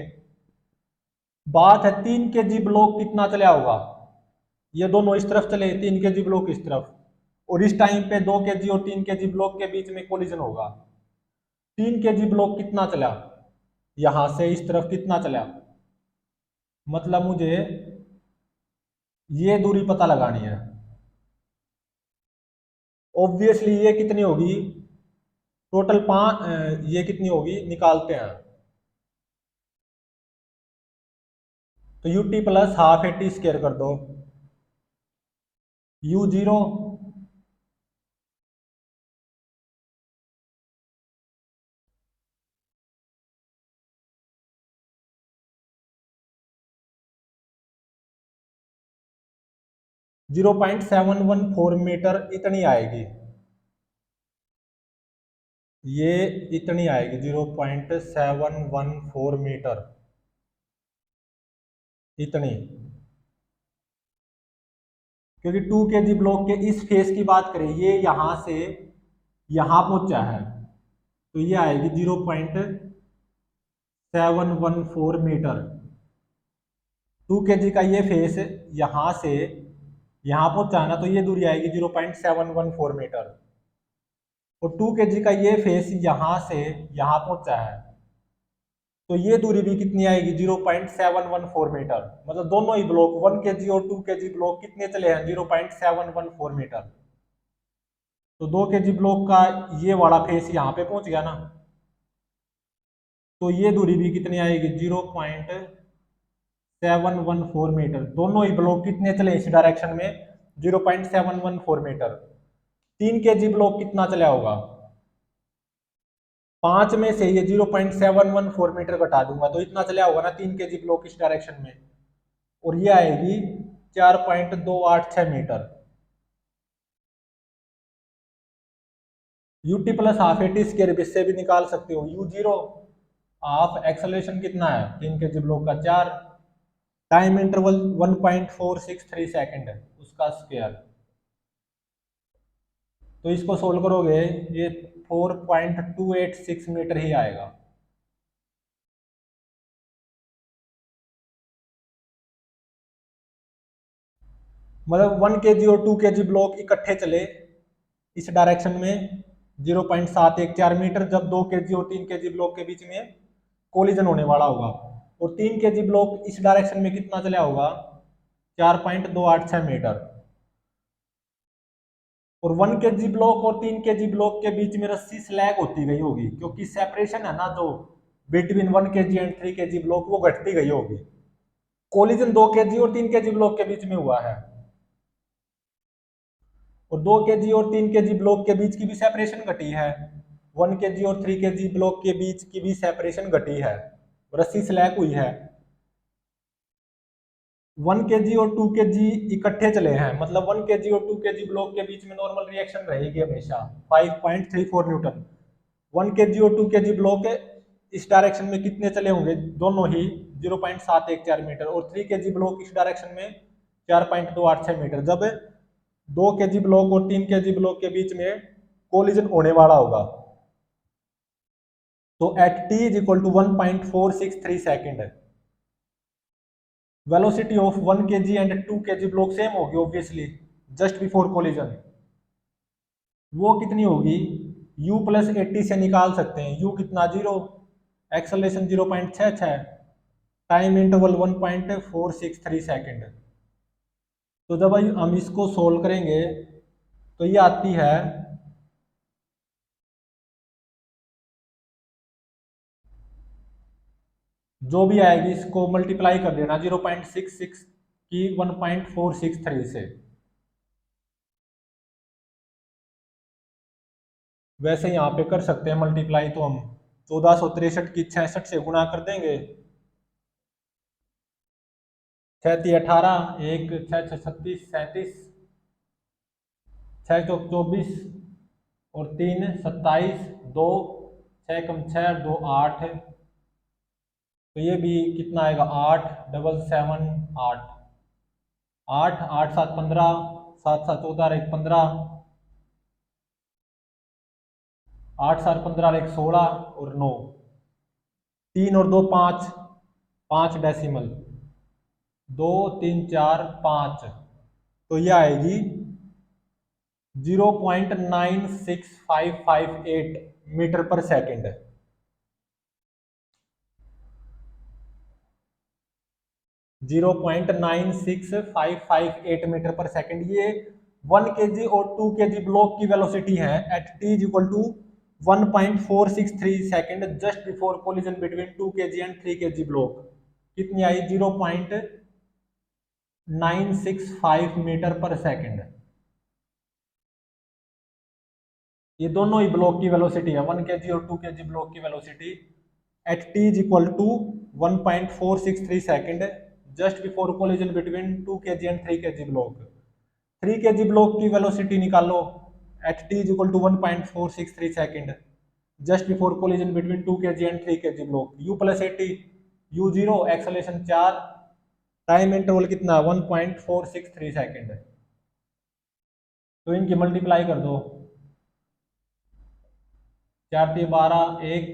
बात है 3 kg ब्लॉक कितना चला होगा, ये दोनों इस तरफ चले, 3 kg ब्लॉक इस तरफ, और इस टाइम पे 2 kg और 3 kg ब्लॉक के बीच में कोलिजन होगा। 3 kg ब्लॉक कितना चला, यहां से इस तरफ कितना चला, मतलब मुझे ये दूरी पता लगानी है। ऑब्वियसली ये कितनी होगी, टोटल 5, ये कितनी होगी निकालते हैं, तो UT plus half AT square कर दो, U0 0.714 मीटर इतनी आएगी, ये इतनी आएगी 0.714 मीटर इतनी। क्योंकि 2 kg ब्लॉक के इस फेस की बात करें, ये यहां से यहां पहुंचा है, तो ये आएगी 0.714 मीटर। 2 kg का ये फेस यहां से यहां पहुंचा है ना, तो ये दूरी आएगी 0.714 मीटर। और 2 kg का ये फेस यहां से यहां पहुंचा है, तो ये दूरी भी कितनी आएगी 0.714 मीटर। मतलब दोनों ही ब्लॉक 1 kg और 2 kg ब्लॉक कितने चले हैं 0.714 मीटर। तो 2 kg ब्लॉक का ये वाला फेस यहाँ पे पहुंच गया ना, तो ये दूरी भी कितनी आएगी, 0.714 मीटर। दोनों ही ब्लॉक कितने चले इस डायरेक्शन में, 0.714 मीटर। 3 kg ब्लॉक कितना चला होगा, 5 में से ये 0.714 मीटर घटा दूंगा तो इतना चला होगा ना 3 kg ब्लॉक इस डायरेक्शन में, और ये आएगी 4.286 metre. UT plus half AT square इससे भी निकाल सकते हो, यू जीरो हाफ एक्सेलरेशन कितना है 3 kg ब्लॉक का 4, टाइम इंटरवल 1.463 सेकेंड है उसका स्क्वायर। तो इसको सोल्व करोगे ये 4.286 मीटर ही आएगा। मतलब 1 kg और 2 kg ब्लॉक इकट्ठे चले इस डायरेक्शन में 0.714 मीटर, जब 2 kg और 3 kg ब्लॉक के बीच में कोलिजन होने वाला होगा। और 3 kg ब्लॉक इस डायरेक्शन में कितना चला होगा, 4.286 मीटर। और 1 kg ब्लॉक और 3 kg ब्लॉक के बीच में रस्सी स्लैग होती गई होगी, क्योंकि सेपरेशन है ना जो between 1 kg and 3 kg block वो घटती गई होगी। कोलिजन 2 kg और 3 kg ब्लॉक के बीच में हुआ है, और 2 kg और 3 kg ब्लॉक के बीच की भी सेपरेशन घटी है, 1 kg और 3 kg ब्लॉक के बीच की भी सेपरेशन घटी है, रस्सी स्लैग हुई है। 1 kg और 2 kg इकट्ठे चले हैं, मतलब 1 kg और 2 kg ब्लॉक के बीच में नॉर्मल रिएक्शन रहेगी हमेशा 5.34 न्यूटन। 1 kg और 2 kg ब्लॉक इस डायरेक्शन में कितने चले होंगे, दोनों ही 0.714 मीटर, और 3 kg ब्लॉक इस डायरेक्शन में 4.286 मीटर। जब 2 kg ब्लॉक और 3 kg ब्लॉक के बीच में कोलिजन होने वाला होगा तो at T is equal to 1.463 second velocity of 1 kg and 2 kg block same होगी ऑब्वियसली जस्ट बिफोर कोलिजन। वो कितनी होगी, u प्लस 80 से निकाल सकते हैं, u कितना 0, एक्सेलरेशन 0.66, टाइम इंटरवल 1.463 सेकेंड। तो जब हम इसको सोल्व करेंगे तो ये आती है जो भी आएगी इसको मल्टीप्लाई कर देना 0.66 की 1.463 से। वैसे यहाँ पे कर सकते हैं मल्टीप्लाई, तो हम 1463 की 66 से गुणा कर देंगे, 6×3 = 18, 1 6 6 36 37, 6 चौक 24 और 3 27, 2 6 कम 6 2 8, तो ये भी कितना आएगा 8 डबल 7 8, 8 8 7 15, 7 7 14 1 15, 8 7 15 1 16 और 9, 3 और 2 5, 5 डेसिमल 2 3 4 5, तो ये आएगी 0.96558 मीटर पर सेकेंड। 0.96558 मीटर पर सेकेंड, ये 1 kg और 2 kg ब्लॉक की वेलोसिटी है at T is equal to 1.463 second just before collision between 2 kg and 3 kg block. कितनी आई, 0.965 मीटर पर सेकेंड। ये दोनों ही ब्लॉक की वेलोसिटी है, 1 kg और 2 kg ब्लॉक की velocity at T is equal to 1.463 second just before collision between 2 kg and 3 kg block. 3 kg block की वेलोसिटी निकालो at T is equal to 1.463 second just before collision between 2 kg and 3 kg block. U plus 80, U zero, acceleration 4, time interval कितना 1.463 second. तो इनकी multiply कर दो, 4 3 12 1,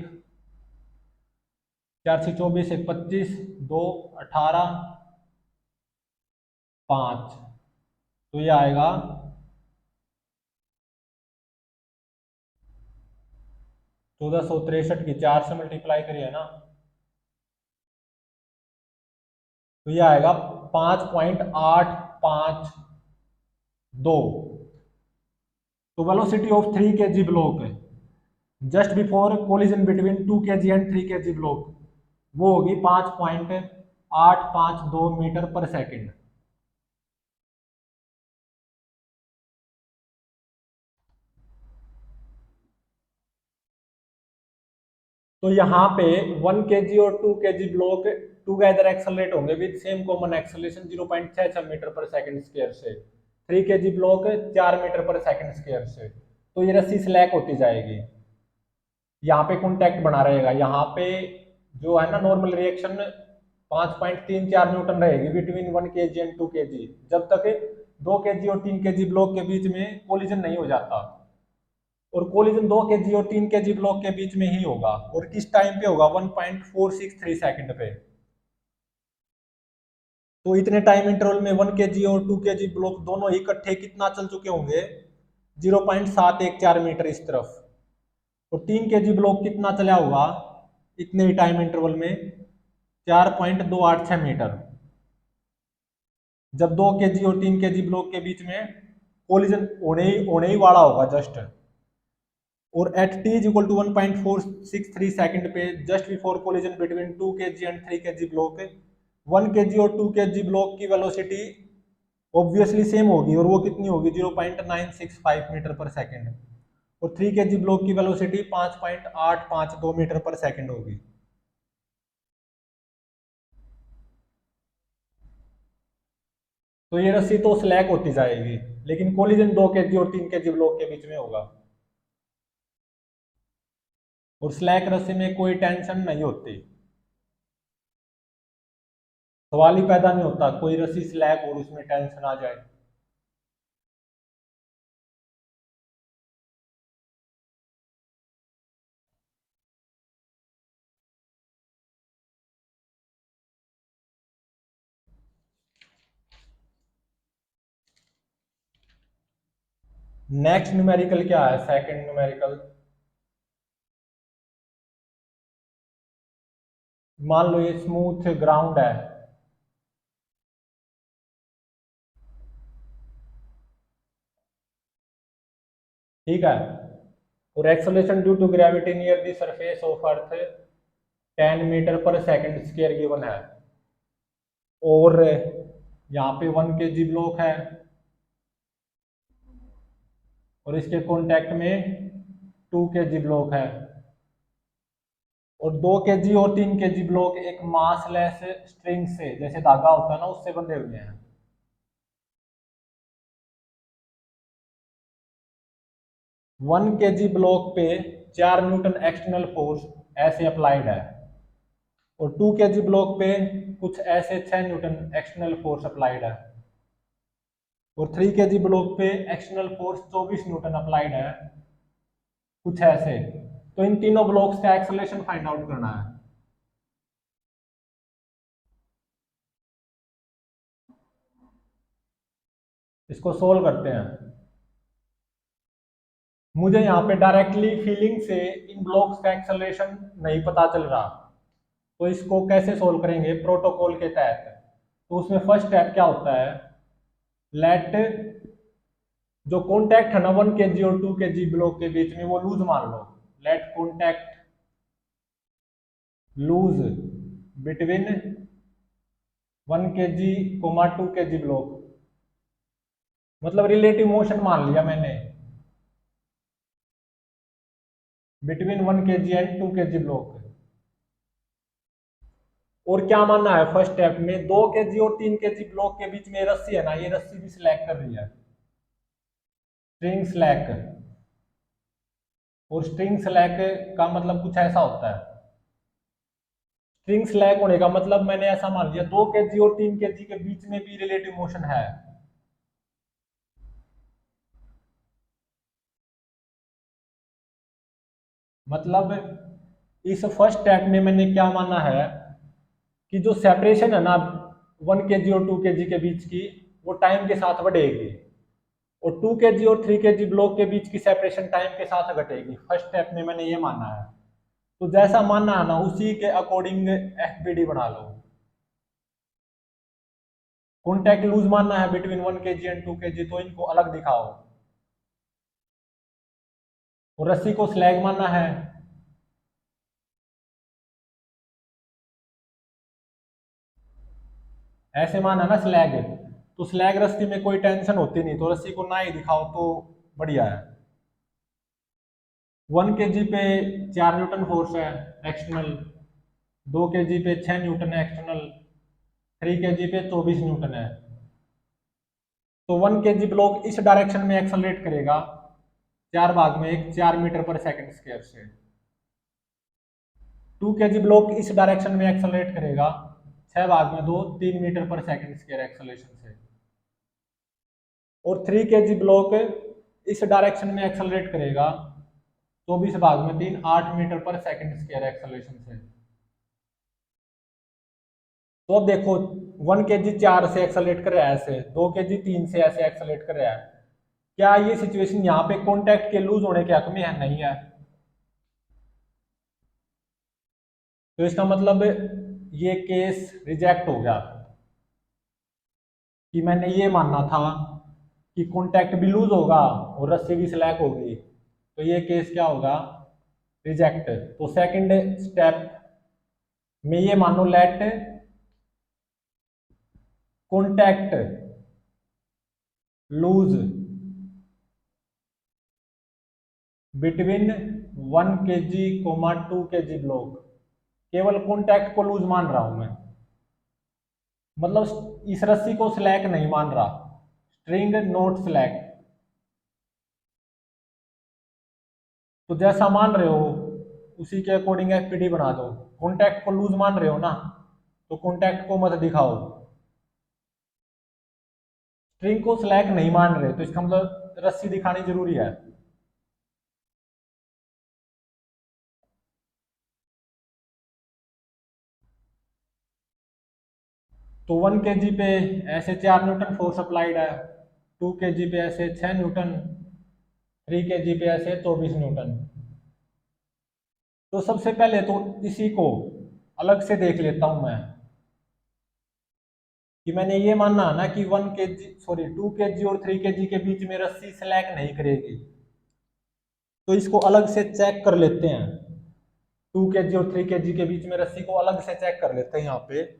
4 6 24 1 25, 2 18 5, तो ये आएगा 1463 की 4 से मल्टीप्लाई करिए ना, तो ये आएगा 5.852। तो velocity of 3 kg block just before collision between 2 kg and 3 kg block वो होगी 5.852 मीटर पर सेकेंड। तो यहाँ पे 1 kg और 2 kg ब्लॉक टूगेदर एक्सेलरेट होंगे with same common acceleration 0.66 metre per second square से। 3 kg block 4 metre per second square से। तो ये रस्सी स्लैक होती जाएगी, यहाँ पे कॉन्टैक्ट बना रहेगा। यहाँ पे जो है ना नॉर्मल रिएक्शन 5.34 न्यूटन रहेगी बिटवीन 1 kg एंड 2 kg, जब तक 2 kg और 3 kg ब्लॉक के बीच में कोलिजन नहीं हो जाता। और कोलिजन 2 kg और 3 kg ब्लॉक के बीच में ही होगा, और किस टाइम पे होगा 1.463 सेकंड पे। तो इतने टाइम इंटरवल में 1 kg और 2 kg ब्लॉक दोनों ही इकट्ठे कितना चल चुके होंगे, 0.714 मीटर इस तरफ। और 3 kg ब्लॉक कितना चला होगा इतने ही टाइम इंटरवल में, 4.286 मीटर, जब 2 kg और 3 kg ब्लॉक के बीच में कोलिजन होने ही वाला होगा जस्ट। और at t is equal to 1.463 second पे just before collision between 2 kg and 3 kg block 1 kg और 2 kg ब्लॉक की वेलोसिटी ऑब्वियसली सेम होगी, और वो कितनी होगी 0.965 मीटर पर सेकंड। और 3 kg ब्लॉक की वेलोसिटी 5.852 मीटर पर सेकंड होगी। तो ये रस्सी तो स्लैक होती जाएगी, लेकिन कोलिजन 2 kg और 3 kg ब्लॉक के बीच में होगा। और स्लैक रस्सी में कोई टेंशन नहीं होती, सवाल ही पैदा नहीं होता कोई रस्सी स्लैक और उसमें टेंशन आ जाए। नेक्स्ट न्यूमेरिकल क्या है, सेकंड न्यूमेरिकल। मान लो ये स्मूथ ग्राउंड है, ठीक है, और acceleration due to gravity near the surface of earth 10 metre per second square given है। और यहाँ पे 1 kg ब्लॉक है, और इसके कांटेक्ट में 2 kg ब्लॉक है, और 2 kg और 3 kg ब्लॉक एक मासलेस स्ट्रिंग से, जैसे धागा होता है ना, उससे बंधे हुए हैं। 1 kg ब्लॉक पे 4 न्यूटन एक्सटर्नल फोर्स ऐसे अप्लाइड है, और 2 kg ब्लॉक पे कुछ ऐसे 6 न्यूटन एक्सटर्नल फोर्स अप्लाइड है, और 3 kg ब्लॉक पे एक्सटर्नल फोर्स 24 न्यूटन अप्लाइड है, कुछ ऐसे। तो इन तीनों ब्लॉक्स का एक्सेलरेशन फाइंड आउट करना है। इसको सोल्व करते हैं। मुझे यहाँ पे डायरेक्टली फीलिंग से इन ब्लॉक्स का एक्सेलरेशन नहीं पता चल रहा, तो इसको कैसे सोल्व करेंगे प्रोटोकॉल के तहत। तो उसमें फर्स्ट स्टेप क्या होता है, लेट जो कॉन्टैक्ट है ना 1 kg और 2 kg ब्लॉक के बीच में वो लूज मान लो। Let contact loose between 1 kg 2 kg block, मतलब रिलेटिव मोशन मान लिया मैंने between 1 kg and 2 kg block. और क्या मानना है फर्स्ट स्टेप में, 2 kg और 3 kg ब्लॉक के बीच में रस्सी है ना, ये रस्सी भी सिलेक्ट कर रही है, स्ट्रिंग स्लैक। और स्ट्रिंग स्लैक का मतलब कुछ ऐसा होता है, स्ट्रिंग स्लैक होने का मतलब मैंने ऐसा मान लिया 2 kg और 3 kg के बीच में भी रिलेटिव मोशन है। मतलब इस फर्स्ट स्टेप में मैंने क्या माना है कि जो सेपरेशन है ना 1 kg और 2 kg के बीच की, वो टाइम के साथ बढ़ेगी, और 2 kg और 3 kg ब्लॉक के बीच की सेपरेशन टाइम के साथ घटेगी। फर्स्ट स्टेप में मैंने ये माना है। तो जैसा मानना है ना उसी के अकॉर्डिंग एफबीडी बना लो। कॉन्टैक्ट लूज मानना है बिटवीन 1 kg एंड 2 kg, तो इनको अलग दिखाओ। और रस्सी को स्लैग मानना है। ऐसे माना ना स्लैग, तो स्लैग रस्सी में कोई टेंशन होती नहीं, तो रस्सी को ना ही दिखाओ तो बढ़िया है। 1 kg पे 4 न्यूटन फोर्स है एक्सटर्नल, 2 kg पे 6 न्यूटन है एक्सटर्नल, 3 kg पे 24 न्यूटन है। तो 1 kg ब्लॉक इस डायरेक्शन में एक्सलरेट करेगा 4 भाग में 1 4 मीटर पर सेकंड स्क्वायर से। 2 kg ब्लॉक इस डायरेक्शन में एक्सलरेट करेगा 6 भाग में 2 3 metre per second square acceleration से। और 3 kg ब्लॉक इस डायरेक्शन में एक्सलरेट करेगा 24 भाग में 3 8 metre per second square acceleration से। तो अब देखो 1 kg 4 से एक्सलरेट कर रहा है ऐसे, 2 kg 3 से ऐसे एक्सलरेट कर रहा है, क्या ये सिचुएशन यहाँ पे कॉन्टैक्ट के लूज होने के हक में है? नहीं है। तो इसका मतलब ये केस रिजेक्ट हो गया कि मैंने ये मानना था कि कॉन्टैक्ट भी लूज होगा और रस्सी भी स्लैक होगी, तो ये केस क्या होगा? रिजेक्ट। तो सेकंड स्टेप में ये मानो let contact loose between 1 kg 2 kg block. केवल कॉन्टैक्ट को लूज मान रहा हूं मैं, मतलब इस रस्सी को स्लैक नहीं मान रहा, स्ट्रिंग नोट स्लैक। तो जैसा मान रहे हो उसी के अकॉर्डिंग एफपीडी बना दो। कॉन्टैक्ट को लूज मान रहे हो ना, तो कॉन्टैक्ट को मत दिखाओ। स्ट्रिंग को स्लैक नहीं मान रहे तो इसका मतलब रस्सी दिखानी जरूरी है। तो 1 kg पे ऐसे 4 न्यूटन फोर्स अप्लाइड है, 2 kg पे ऐसे 6 न्यूटन, 3 kg पे ऐसे 24 न्यूटन। तो सबसे पहले तो इसी को अलग से देख लेता हूं मैं, कि मैंने ये मानना है ना कि 2 kg और 3 kg के बीच में रस्सी स्लैक नहीं करेगी, तो इसको अलग से चेक कर लेते हैं। 2 kg और 3 kg के बीच में रस्सी को अलग से चेक कर लेते हैं। यहाँ पे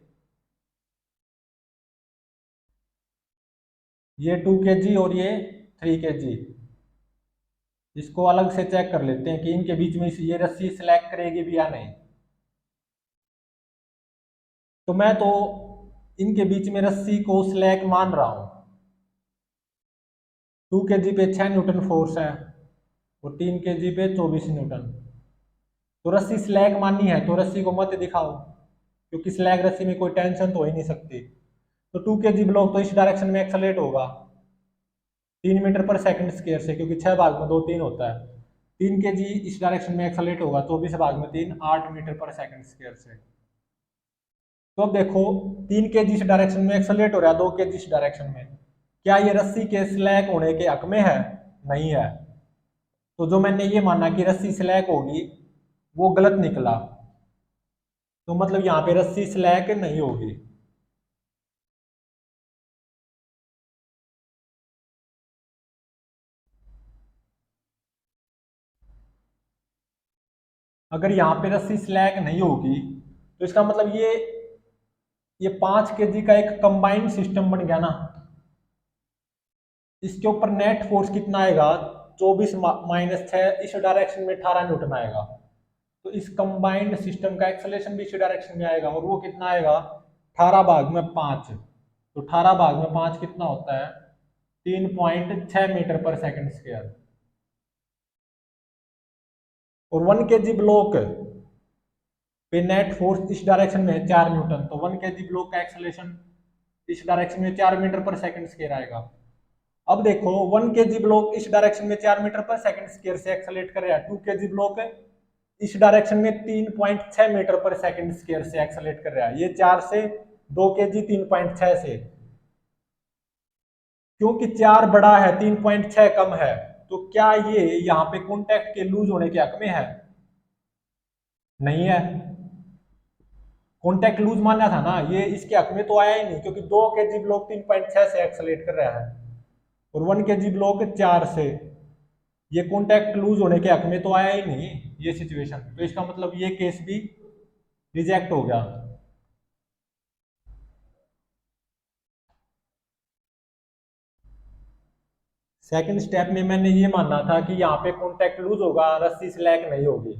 ये 2 kg और ये 3 kg, इसको अलग से चेक कर लेते हैं कि इनके बीच में ये रस्सी स्लैक करेगी भी या नहीं। तो मैं तो इनके बीच में रस्सी को स्लैक मान रहा हूं। 2 kg पे 6 न्यूटन फोर्स है और 3 kg पे 24 न्यूटन। तो रस्सी स्लैग माननी है तो रस्सी को मत दिखाओ, क्योंकि स्लैग रस्सी में कोई टेंशन तो हो ही नहीं सकती। तो 2 kg ब्लॉक तो इस डायरेक्शन में एक्सलेट होगा 3 मीटर पर सेकंड स्क्वायर से, क्योंकि 6 भाग में 2 3 होता है। 3 kg इस डायरेक्शन में एक्सलेट होगा 24 भाग में 3 8 मीटर पर सेकंड स्क्वायर से। तो अब देखो 3 kg इस डायरेक्शन में एक्सलेट हो रहा है, 2 kg इस डायरेक्शन में, क्या ये रस्सी के स्लैक होने के हक में है? नहीं है। तो जो मैंने ये माना कि रस्सी स्लैक होगी वो गलत निकला, तो मतलब यहाँ पे रस्सी स्लैक नहीं होगी। अगर यहाँ पे रस्सी स्लैक नहीं होगी तो इसका मतलब ये 5 kg का एक कंबाइंड सिस्टम बन गया ना। इसके ऊपर नेट फोर्स कितना आएगा? 24 - 6, इस डायरेक्शन में 18 न्यूटन आएगा। तो इस कंबाइंड सिस्टम का एक्सेलरेशन भी इसी डायरेक्शन में आएगा, और वो कितना आएगा? 18/5। तो 18/5 कितना होता है? 3.6 मीटर पर सेकंड स्क्वायर। और 1 kg ब्लॉक पे नेट फोर्स इस डायरेक्शन में है 4 न्यूटन, तो 1 kg ब्लॉक का एक्सेलरेशन इस डायरेक्शन में 4 मीटर पर सेकंड स्क्वायर आएगा। अब देखो 1 kg ब्लॉक इस डायरेक्शन में 4 मीटर पर सेकंड स्क्वायर से एक्सेलरेट कर रहा है, 2 kg ब्लॉक इस डायरेक्शन में 3.6 मीटर पर सेकंड स्क्वायर से एक्सेलरेट कर रहा है। ये 4 से, 2 kg 3.6 से, क्योंकि 4 बड़ा है 3.6 कम है, तो क्या ये यहाँ पे कॉन्टैक्ट के लूज होने के हक में है? नहीं है। कॉन्टैक्ट लूज माना था ना, ये इसके हक में तो आया ही नहीं, क्योंकि 2 kg ब्लॉक 3.6 से एक्सेलरेट कर रहा है और 1 kg ब्लॉक 4 से। ये कॉन्टैक्ट लूज होने के हक में तो आया ही नहीं ये सिचुएशन, तो इसका मतलब ये केस भी रिजेक्ट हो गया। सेकंड स्टेप में मैंने ये मानना था कि यहाँ पे कॉन्टैक्ट लूज होगा, रस्सी स्लैक नहीं होगी,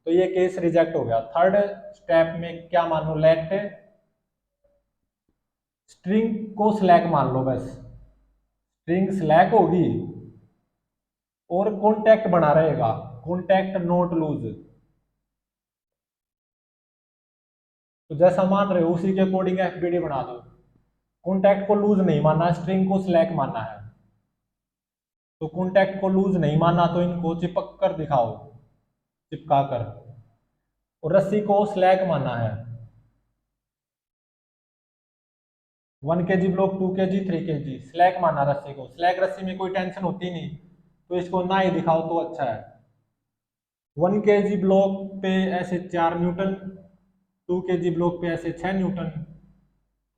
तो ये केस रिजेक्ट हो गया। थर्ड स्टेप में क्या मानो, लेट स्ट्रिंग को स्लैक मान लो, बस स्ट्रिंग स्लैक होगी और कॉन्टैक्ट बना रहेगा, कॉन्टैक्ट नॉट लूज। तो जैसा मान रहे हो उसी के अकॉर्डिंग एफबीडी बना दो। कॉन्टैक्ट को लूज नहीं मानना, स्ट्रिंग को स्लैक मानना है। तो कॉन्टैक्ट को लूज नहीं माना तो इनको चिपक कर दिखाओ, चिपका कर। और रस्सी को स्लैक माना है, 1 kg block, 2 kg, 3 kg slack माना रस्सी को। स्लैक रस्सी में कोई टेंशन होती नहीं, तो इसको ना ही दिखाओ तो अच्छा है। 1 kg ब्लॉक पे ऐसे 4 न्यूटन, 2 kg ब्लॉक पे ऐसे 6 न्यूटन,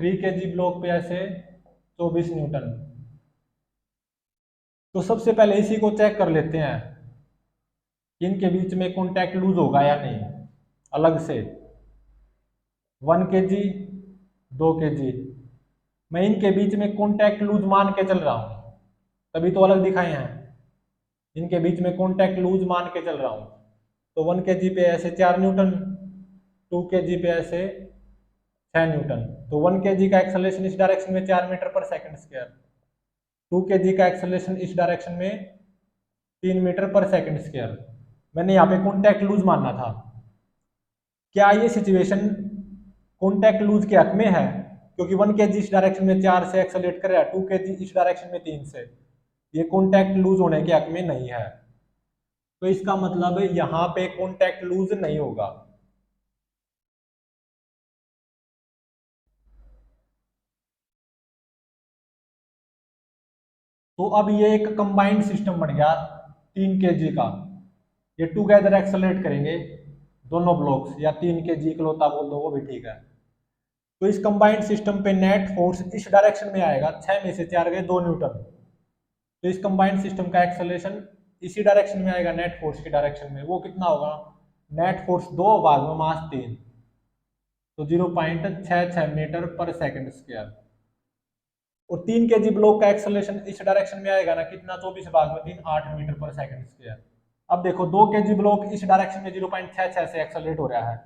3 kg ब्लॉक पे ऐसे 24 न्यूटन। तो सबसे पहले इसी को चेक कर लेते हैं कि इनके बीच में कॉन्टैक्ट लूज होगा या नहीं। अलग से 1 kg, 2 kg, मैं इनके बीच में कॉन्टैक्ट लूज मान के चल रहा हूं, तभी तो अलग दिखाए हैं। इनके बीच में कॉन्टैक्ट लूज मान के चल रहा हूं, तो 1 kg पे ऐसे 4 न्यूटन, 2 kg पे ऐसे 6 न्यूटन। तो 1 kg का एक्सेलरेशन इस डायरेक्शन में 4 metre per second square, 2 kg का एक्सेलरेशन इस डायरेक्शन में 3 मीटर पर सेकंड स्क्वायर। मैंने यहाँ पे कॉन्टैक्ट लूज मानना था। क्या ये सिचुएशन कॉन्टैक्ट लूज के हक में है? क्योंकि 1 kg इस डायरेक्शन में 4 से एक्सेलरेट कर रहा है, 2 kg इस डायरेक्शन में 3 से, ये कॉन्टैक्ट लूज होने के हक में नहीं है। तो इसका मतलब यहाँ पे कॉन्टैक्ट लूज नहीं होगा। तो अब ये एक कंबाइंड सिस्टम बन गया 3 kg का। ये टुगेदर एक्सेलरेट करेंगे दोनों ब्लॉक्स, या 3 kg इकलौता बोल दो वो भी ठीक है। तो इस कंबाइंड सिस्टम पे नेट फोर्स इस डायरेक्शन में आएगा, 6 में से 4 गए 2 न्यूटन। तो इस कंबाइंड सिस्टम का एक्सेलरेशन इसी डायरेक्शन में आएगा, नेट फोर्स की डायरेक्शन में। वो कितना होगा, नेट फोर्स 2 भाग में मास 3, तो 0.66 मीटर पर सेकंड स्क्वायर। और 3 kg ब्लॉक का एक्सेलरेशन इस डायरेक्शन में आएगा ना, कितना, 24 भाग में 3, 8 मीटर पर सेकंड स्क्वायर। अब देखो 2 kg ब्लॉक इस डायरेक्शन में 0.66 से एक्सेलरेट हो रहा है,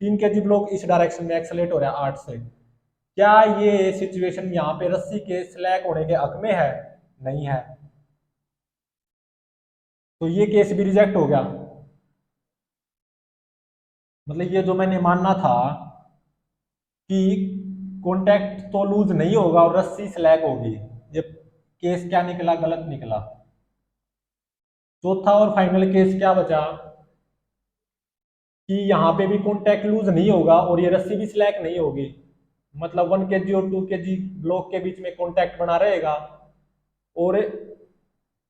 3 kg ब्लॉक इस डायरेक्शन में एक्सेलरेट हो रहा है 8 से। क्या ये सिचुएशन यहाँ पे रस्सी के स्लैक होने के हक में है? नहीं है, तो ये केस भी रिजेक्ट हो गया। मतलब ये जो मैंने मानना था कि कॉन्टैक्ट तो लूज नहीं होगा और रस्सी स्लैक होगी, ये केस क्या निकला, गलत निकला। चौथा और फाइनल केस क्या बचा कि यहाँ पे भी कॉन्टैक्ट लूज नहीं होगा और ये रस्सी भी स्लैक नहीं होगी। मतलब 1 kg और 2 kg ब्लॉक के बीच में कॉन्टैक्ट बना रहेगा, और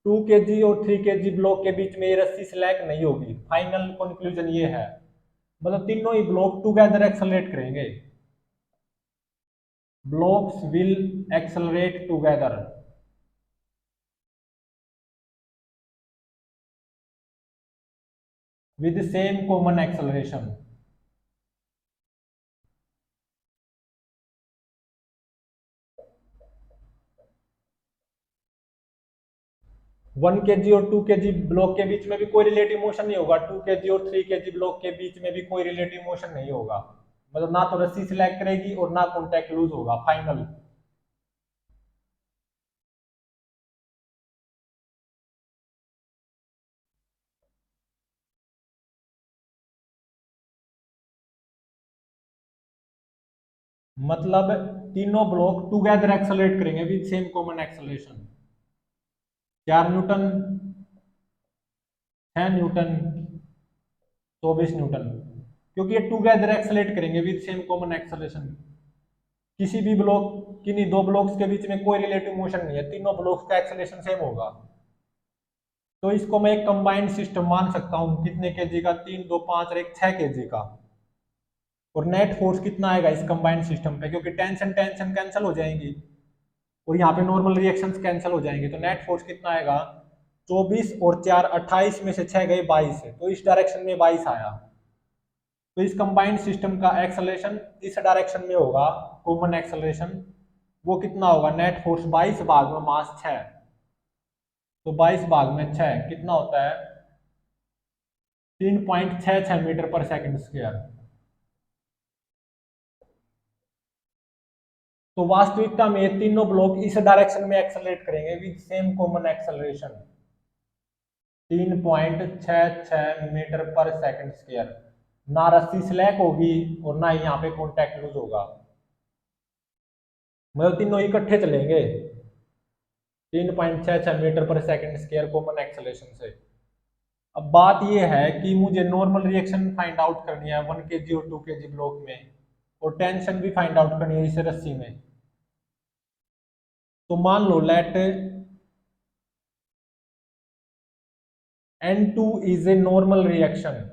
2 kg और 3 kg ब्लॉक के बीच में ये रस्सी स्लैक नहीं होगी। फाइनल कंक्लूजन ये है, मतलब तीनों ही ब्लॉक टुगेदर एक्सेलरेट करेंगे, blocks will accelerate together with the same common acceleration. 1 kg और 2 kg ब्लॉक के बीच में भी कोई रिलेटिव मोशन नहीं होगा, 2 kg और 3 kg ब्लॉक के बीच में भी कोई रिलेटिव मोशन नहीं होगा। मतलब ना तो रस्सी सिलेक्ट करेगी और ना कॉन्टैक्ट लूज होगा। फाइनल मतलब तीनों ब्लॉक टुगेदर एक्सेलरेट करेंगे with same common acceleration, 4 Newton, 6 Newton, 24 Newton, क्योंकि ये टुगेदर एक्सेलरेट करेंगे विद सेम कॉमन एक्सेलरेशन। किसी भी ब्लॉक, किन्हीं दो ब्लॉक्स के बीच में कोई रिलेटिव मोशन नहीं है, तीनों ब्लॉक्स का एक्सेलरेशन सेम होगा। तो इसको मैं एक कंबाइंड सिस्टम मान सकता हूँ, कितने केजी का, 3, 2, 5 और एक 6 kg का। और नेट फोर्स कितना आएगा इस कंबाइंड सिस्टम पे, क्योंकि टेंशन टेंशन कैंसिल हो जाएंगी और यहाँ पे नॉर्मल रिएक्शंस कैंसिल हो जाएंगे, तो नेट फोर्स कितना आएगा, 24 और 4 28 में से 6 गए 22 है, तो इस डायरेक्शन में 22 आया। तो इस कंबाइंड सिस्टम का एक्सेलरेशन इस डायरेक्शन में होगा, कॉमन एक्सेलरेशन, वो कितना होगा, नेट फोर्स 22 भाग में मास 6, तो 22 भाग में 6 कितना होता है, 3.66 मीटर पर सेकंड स्क्वायर। तो वास्तविकता में ये तीनों ब्लॉक इस डायरेक्शन में एक्सेलरेट करेंगे with same common acceleration 3.66 metre per second square. ना रस्सी स्लैक होगी और ना ही यहाँ पे कॉन्टैक्ट लूज होगा, मतलब तीनों इकट्ठे चलेंगे 3.66 metre per second square common acceleration से। अब बात यह है कि मुझे नॉर्मल रिएक्शन फाइंड आउट करनी है 1 kg और 2 kg ब्लॉक में, और टेंशन भी फाइंड आउट करनी है इस रस्सी में। तो मान लो late N2 is a normal reaction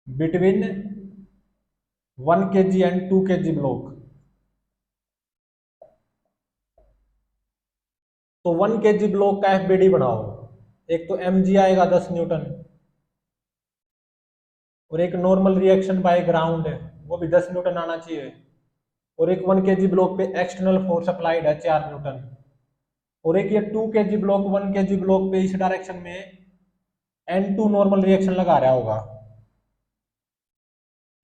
between 1 kg and 2 kg block। तो 1 kg ब्लॉक का एफबीडी बनाओ, एक तो mg आएगा 10 न्यूटन, और एक नॉर्मल रिएक्शन बाय ग्राउंड है वो भी 10 न्यूटन आना चाहिए, और एक 1 kg ब्लॉक पे एक्सटर्नल फोर्स अप्लाइड है 4 न्यूटन, और एक ये 2 kg ब्लॉक 1 kg ब्लॉक पे इस डायरेक्शन में N2 नॉर्मल रिएक्शन लगा रहा होगा,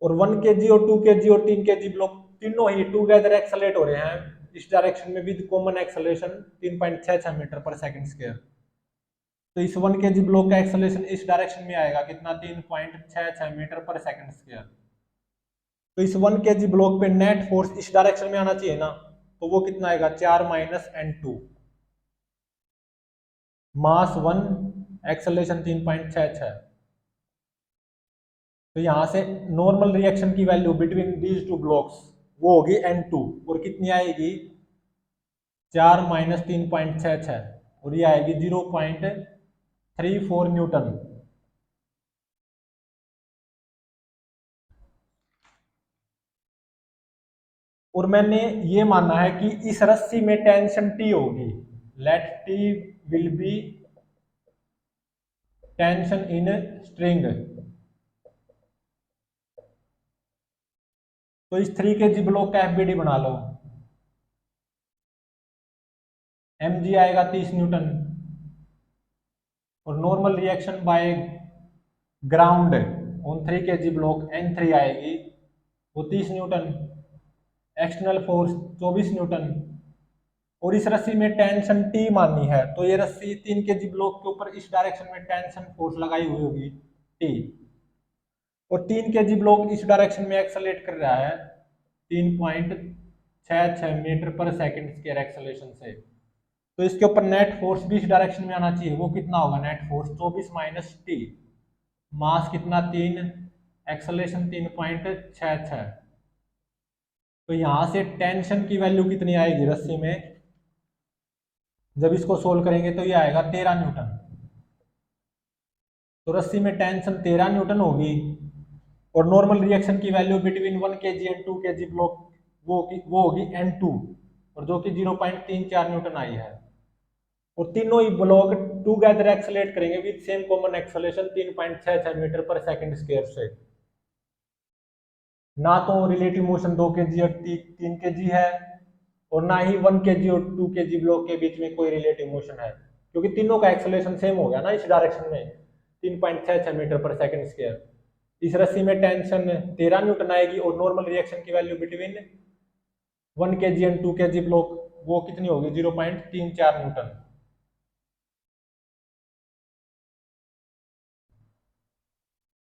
और 1 kg और 2 kg और 3 kg ब्लॉक तीनों ही टूगेदर एक्सेलरेट हो रहे हैं इस डायरेक्शन में with common acceleration 3.66 metre per second square. तो इस 1 kg ब्लॉक का एक्सेलरेशन इस डायरेक्शन में आएगा कितना, 3.66 मीटर पर सेकंड स्क्वायर। तो इस 1 kg ब्लॉक पे नेट फोर्स इस डायरेक्शन में आना चाहिए ना, तो वो कितना आएगा, 4 माइनस N2, मास 1, एक्सेलरेशन 3.66। तो यहां से नॉर्मल रिएक्शन की value between these two blocks वो होगी N2, और कितनी आएगी, 4 माइनस 3.66, और ये आएगी 0.34 न्यूटन। और मैंने ये मानना है कि इस रस्सी में टेंशन T होगी, let T will be tension in string. तो इस 3 kg ब्लॉक का एफबीडी बना लो, mg आएगा 30 न्यूटन, और normal reaction by ground on 3 kg block N3 आएगी वो 30 न्यूटन, एक्सटर्नल फोर्स 24 न्यूटन, और इस रस्सी में टेंशन T माननी है, तो ये रस्सी 3 kg ब्लॉक के ऊपर इस डायरेक्शन में टेंशन फोर्स लगाई हुई होगी T, और 3 kg ब्लॉक इस डायरेक्शन में एक्सेलरेट कर रहा है 3.66 metre per second square acceleration से। तो इसके ऊपर नेट फोर्स भी इस डायरेक्शन में आना चाहिए, वो कितना होगा, नेट फोर्स 24 माइनस T, मास कितना 3, एक्सेलरेशन 3.66। तो यहां से टेंशन की वैल्यू कितनी आएगी रस्सी में, जब इसको सोल्व करेंगे तो ये आएगा 13 न्यूटन। तो रस्सी में टेंशन 13 न्यूटन होगी, और नॉर्मल रिएक्शन की value between 1 kg and 2 kg block वो होगी N2, और जो कि 0.34 न्यूटन आई है। और तीनों ही ब्लॉक टूगेदर एक्सेलरेट करेंगे with same common acceleration 3.66 metre per second square से। ना तो रिलेटिव मोशन 2 kg और 3 kg है, और ना ही 1 kg और 2 kg ब्लॉक के बीच में कोई रिलेटिव मोशन है, क्योंकि तीनों का एक्सेलरेशन सेम हो गया ना इस डायरेक्शन में 3.66 मीटर पर सेकंड स्क्वायर। इस रस्सी में टेंशन 13 न्यूटन आएगी, और नॉर्मल रिएक्शन की value between 1 kg and 2 kg block वो कितनी होगी, 0.34 न्यूटन।